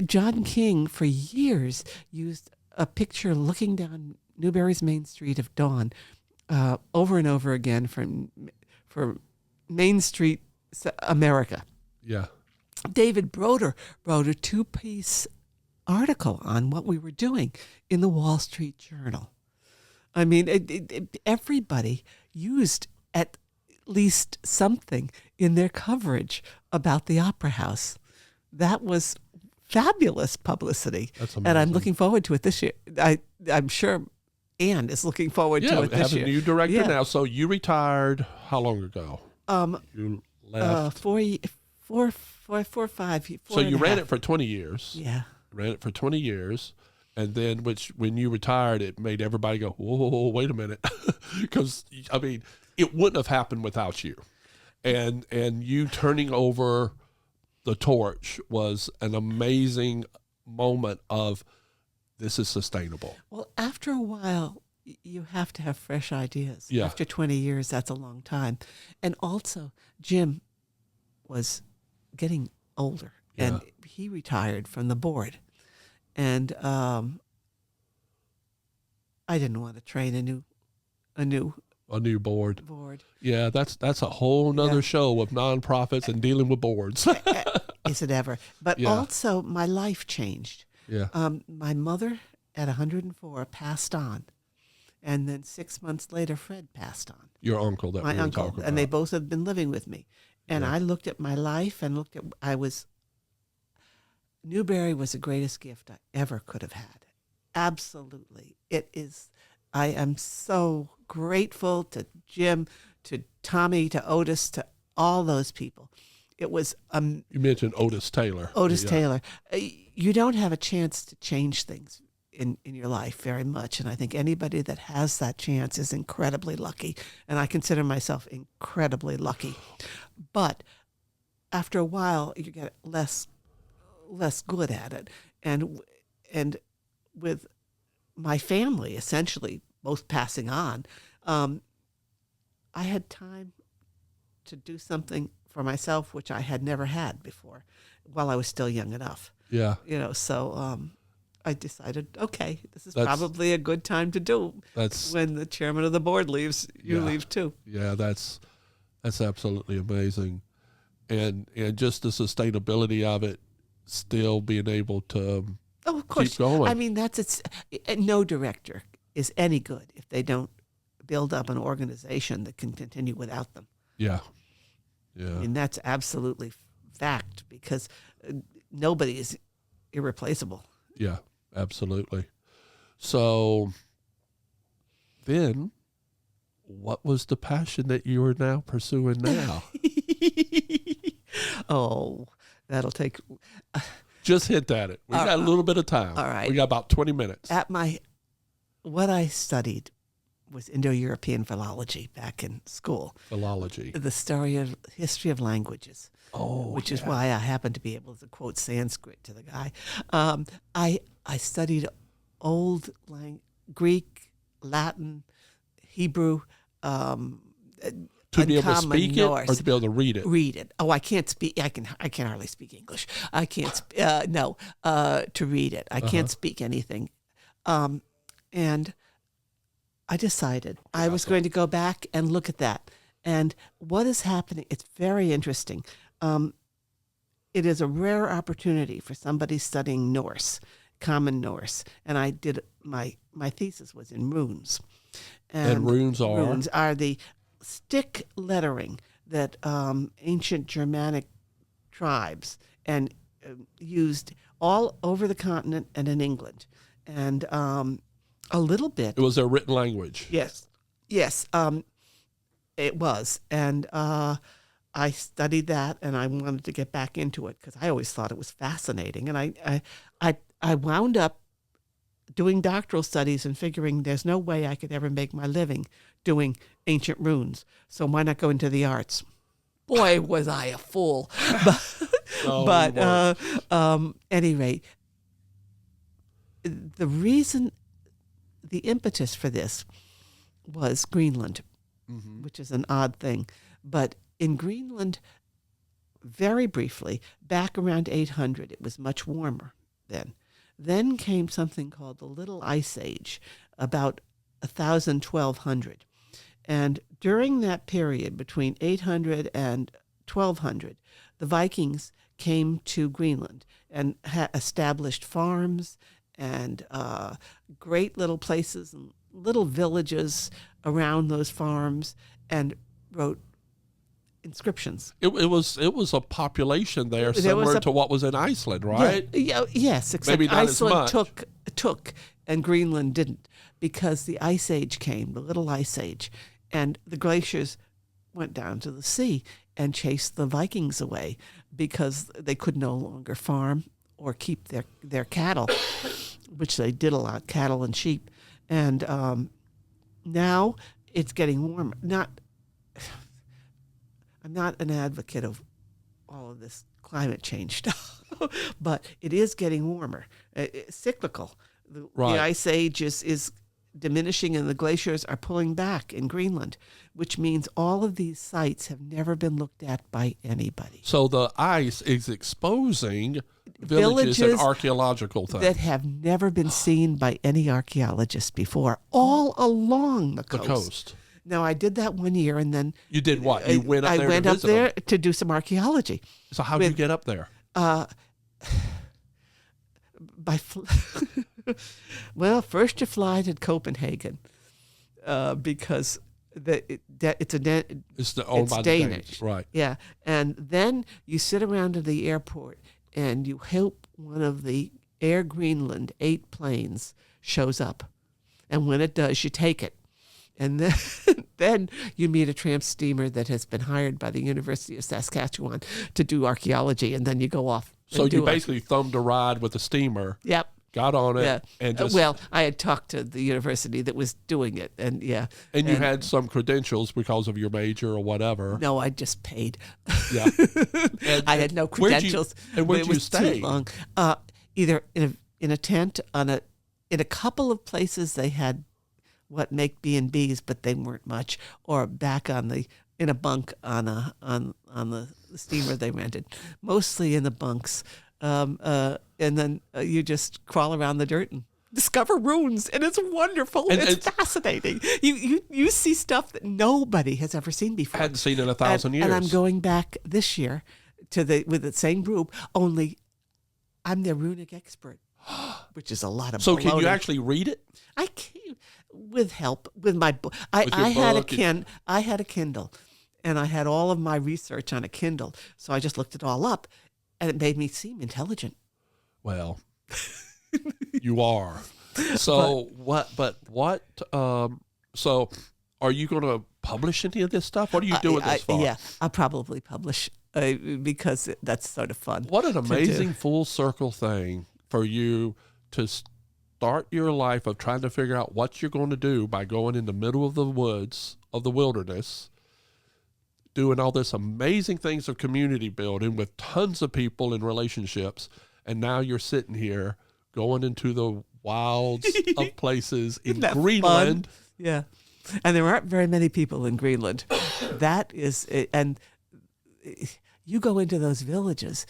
John King for years used a picture looking down Newbury's Main Street of dawn over and over again for Main Street, America. Yeah. David Broder wrote a 2-piece article on what we were doing in the Wall Street Journal. I mean, everybody used at least something in their coverage about the Opera House. That was fabulous publicity. That's amazing. And I'm looking forward to it this year. I'm sure Ann is looking forward to it this year. Yeah, have a new director now. So you retired how long ago? You left? 4 or 5. So you ran it for 20 years. Yeah. Ran it for 20 years. And then when you retired, it made everybody go, whoa, wait a minute. Because, I mean, it wouldn't have happened without you. And you turning over the torch was an amazing moment of this is sustainable. Well, after a while, you have to have fresh ideas. Yeah. After 20 years, that's a long time. And also, Jim was getting older, and he retired from the board. And I didn't want to train a new board. Board. Yeah, that's a whole nother show of nonprofits and dealing with boards. Is it ever? But also, my life changed. Yeah. My mother, at 104, passed on. And then 6 months later, Fred passed on. Your uncle that my we were uncle, talking about. And they both have been living with me. And I looked at my life and Newbury was the greatest gift I ever could have had. Absolutely. It is. I am so grateful to Jim, to Tommy, to Otis, to all those people. It was you mentioned Otis Taylor. Taylor. You don't have a chance to change things in your life very much, and I think anybody that has that chance is incredibly lucky, and I consider myself incredibly lucky. But after a while, you get less good at it. And with my family, essentially, both passing on, I had time to do something for myself, which I had never had before while I was still young enough. Yeah. So I decided, okay, this is probably a good time to do. When the chairman of the board leaves, you leave too. Yeah, that's absolutely amazing. And just the sustainability of it, still being able to of course. keep going. I mean, no director is any good if they don't build up an organization that can continue without them. Yeah. Yeah. I mean, that's absolutely fact, because nobody is irreplaceable. Yeah, absolutely. So then, what was the passion that you are now pursuing now? Oh, that'll take... Just hint at it. We got a little bit of time. All right. We got about 20 minutes. What I studied was Indo-European philology back in school. Philology. The history of languages. Which is why I happen to be able to quote Sanskrit to the guy. I studied old Greek, Latin, Hebrew, to be able to speak Norse. it or to be able to read it? Read it. Oh, I can't speak. I can hardly speak English. I can't. To read it. I can't speak anything. And I decided I was going to go back and look at that. And what is happening? It's very interesting. It is a rare opportunity for somebody studying Norse, Common Norse, and I did my thesis was in runes. And runes are the stick lettering that ancient Germanic tribes and used all over the continent and in England, and a little bit. It was their written language. Yes, it was, and I studied that, and I wanted to get back into it because I always thought it was fascinating, and I wound up doing doctoral studies and figuring there's no way I could ever make my living doing ancient runes, so why not go into the arts? Boy, was I a fool! But any rate, the impetus for this was Greenland, which is an odd thing, but in Greenland, very briefly, back around 800, it was much warmer then. Then came something called the Little Ice Age, about 1200. And during that period, between 800 and 1200, the Vikings came to Greenland and established farms and great little places and little villages around those farms, and wrote inscriptions. It was a population there similar to what was in Iceland, right? Yes, except maybe not Iceland as much. took and Greenland didn't, because the Ice Age came, the Little Ice Age, and the glaciers went down to the sea and chased the Vikings away because they could no longer farm or keep their cattle, which they did a lot, cattle and sheep. And now it's getting warmer. I'm not an advocate of all of this climate change stuff, but it is getting warmer. It's cyclical. The Ice Age is diminishing and the glaciers are pulling back in Greenland, which means all of these sites have never been looked at by anybody. So the ice is exposing villages and archaeological things that have never been seen by any archaeologist before, all along the coast. Now, I did that one year, and then... You did what? You went up there I went up there to do some archaeology. So how did you get up there? Well, first you fly to Copenhagen because it's Danish, Danish, right? Yeah, and then you sit around at the airport and you hope one of the Air Greenland 8 planes shows up, and when it does, you take it, and then you meet a tramp steamer that has been hired by the University of Saskatchewan to do archaeology, and then you go off. So you basically thumbed a ride with a steamer. Yep. got on it, Yeah. and just, Well, I had talked to the university that was doing it, and yeah. and you had some credentials because of your major or whatever. No, I just paid. Yeah. I had no credentials. Where'd It you was stay? too long. Either in a tent in a couple of places they had what make B&Bs, but they weren't much, or back in a bunk on the steamer they rented. Mostly in the bunks, and then you just crawl around the dirt and discover ruins, and it's wonderful. It's fascinating. You see stuff that nobody has ever seen before. Hadn't seen in 1,000 years. And I'm going back this year with the same group. Only I'm their runic expert, which is a lot of. So baloney. can you actually read it? I can, with help with my book. I had a Kindle, and I had all of my research on a Kindle. So I just looked it all up, and it made me seem intelligent. Well, you are. So so are you going to publish any of this stuff? What are you doing this for? Yeah, I'll probably publish because that's sort of fun. What an amazing full circle thing for you to start your life of trying to figure out what you're going to do by going in the middle of the woods of the wilderness, doing all this amazing things of community building with tons of people and relationships. And now you're sitting here going into the wilds of places in Greenland. Fun? Yeah. And there aren't very many people in Greenland. That is, and you go into those villages,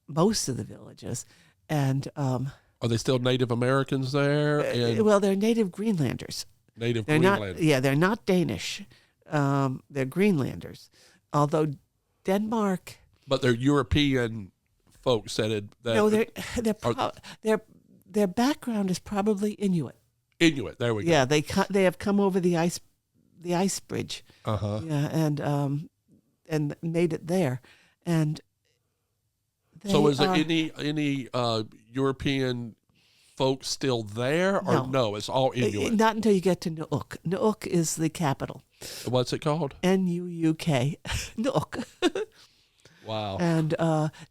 most of the villages, and are they still Native Americans there? well, they're native Greenlanders. They're Greenlanders. They're not Danish. They're Greenlanders. Although Denmark. But they're European folks no, their background is probably Inuit. Inuit, there we go. Yeah, they have come over the ice bridge. Yeah, and made it there, and so is there any European folks still there, or no? It's all Inuit. Not until you get to Nuuk. Nuuk is the capital. What's it called? Nuuk. Nuuk. Wow. And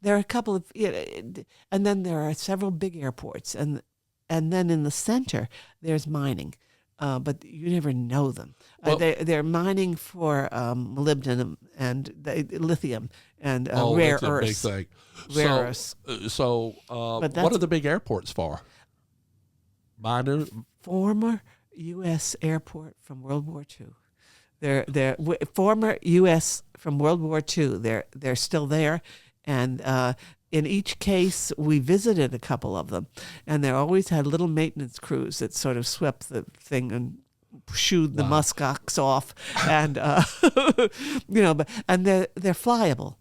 there are a couple of, and then there are several big airports, and then in the center there's mining, but you never know them. Well, they're mining for molybdenum and lithium and rare earths. Big thing. Rare earths. So what are the big airports for? Minor. Former U.S. airport from World War II. They're former U.S. from World War II. They're still there, and in each case, we visited a couple of them, and they always had little maintenance crews that sort of swept the thing and shooed the muskox off, and and they're flyable.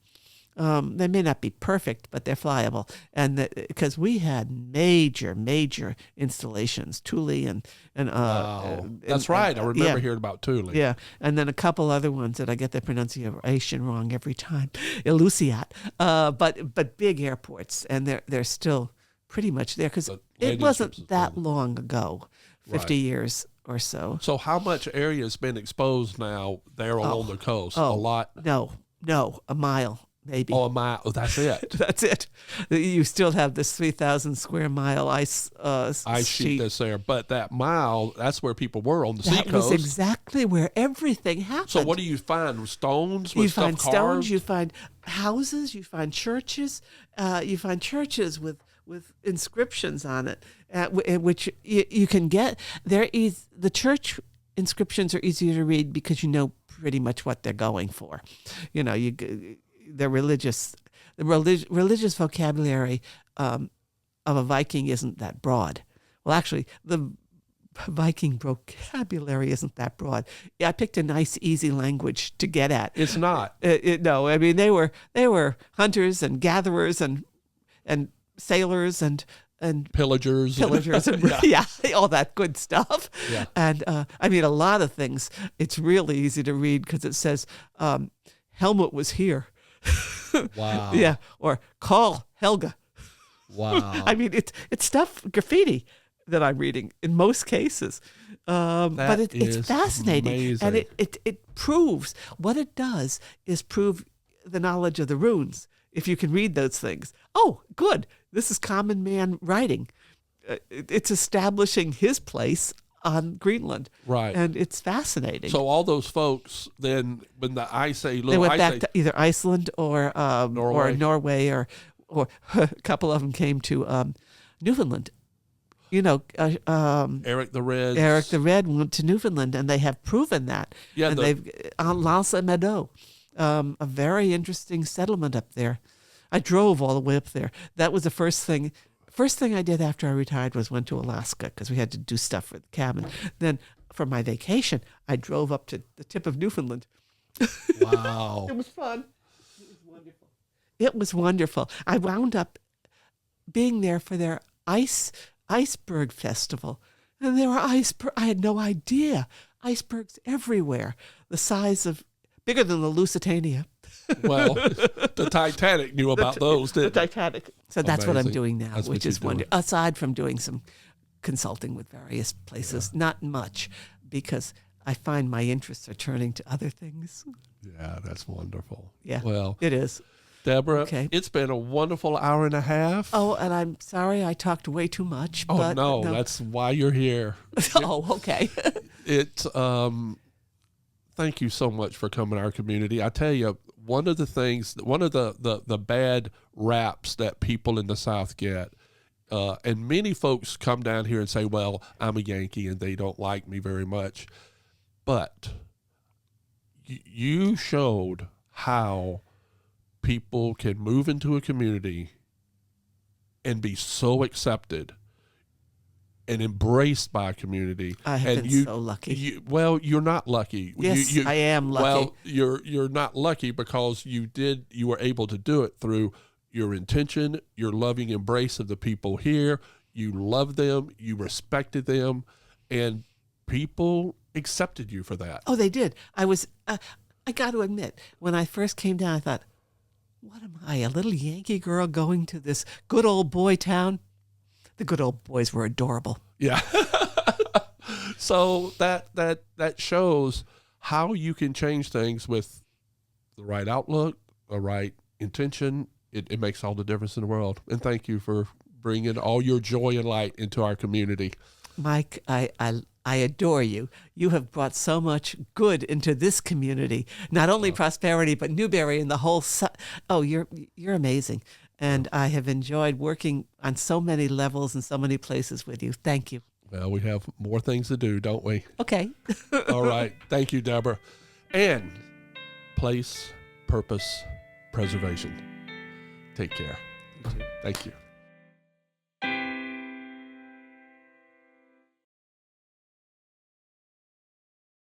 They may not be perfect, but they're flyable. And because we had major installations, Thule and wow. That's right. I remember hearing about Thule. Yeah, and then a couple other ones that I get the pronunciation wrong every time, Elusiat. But big airports, and they're still pretty much there because it wasn't that long ago, 50 years or so. So how much area has been exposed now there along the coast? A lot? No, a mile. Maybe. Oh, a mile. Oh, that's it. That's it. You still have this 3,000 square mile ice sheet that's there. But that mile, that's where people were on the seacoast. That was exactly where everything happened. So what do you find? Stones with you stuff find carved? Stones, you find houses, you find churches. You find churches with inscriptions on it, which you can get. The church inscriptions are easier to read because you know pretty much what they're going for. You know, the religious vocabulary of a Viking isn't that broad. Well, actually, the Viking vocabulary isn't that broad. Yeah, I picked a nice, easy language to get at. It's not. No, I mean they were hunters and gatherers and sailors and pillagers and all that good stuff. Yeah. And I mean a lot of things. It's really easy to read because it says Helmut was here. Wow. Yeah, or call Helga. Wow. I mean, it's stuff, graffiti that I'm reading in most cases. But it's fascinating. Amazing. And it proves, what it does is prove the knowledge of the runes. If you can read those things. Oh, good. This is common man writing. it's establishing his place on Greenland. Right. And it's fascinating. So all those folks then, when the ice age, they went back to either Iceland or Norway, or a couple of them came to Newfoundland. Eric the Red went to Newfoundland, and they have proven that. Yeah, and they've Lance et Meadow, a very interesting settlement up there. I drove all the way up there. That was the first thing. First thing I did after I retired was went to Alaska because we had to do stuff for the cabin. Then for my vacation, I drove up to the tip of Newfoundland. Wow. It was fun. It was wonderful. It was wonderful. I wound up being there for their iceberg festival. And there were I had no idea. Icebergs everywhere. The size of, bigger than the Lusitania. Well, the Titanic knew about those, didn't the Titanic. So that's what I'm doing now, That's which is wonderful. Aside from doing some consulting with various places, not much, because I find my interests are turning to other things. Yeah, that's wonderful. Yeah, well, it is. Deborah, Okay. It's been a wonderful hour and a half. Oh, and I'm sorry I talked way too much. Oh, but no, that's why you're here. Oh, okay. Thank you so much for coming to our community. I tell you, one of the bad raps that people in the South get, and many folks come down here and say, well, I'm a Yankee and they don't like me very much. But you showed how people can move into a community and be so accepted and embraced by a community. I have been so lucky. You're not lucky. Yes, I am lucky. Well, you're not lucky because you were able to do it through your intention, your loving embrace of the people here. You loved them, you respected them, and people accepted you for that. Oh, they did. I got to admit, when I first came down, I thought, what am I, a little Yankee girl going to this good old boy town? The good old boys were adorable. Yeah. So that shows how you can change things with the right outlook, the right intention. It makes all the difference in the world. And thank you for bringing all your joy and light into our community. Mike, I adore you. You have brought so much good into this community. Not only prosperity, but Newberry and the whole. You're amazing. And I have enjoyed working on so many levels and so many places with you. Thank you. Well, we have more things to do, don't we? Okay. All right. Thank you, Deborah. And place, purpose, preservation. Take care. You too. Thank you.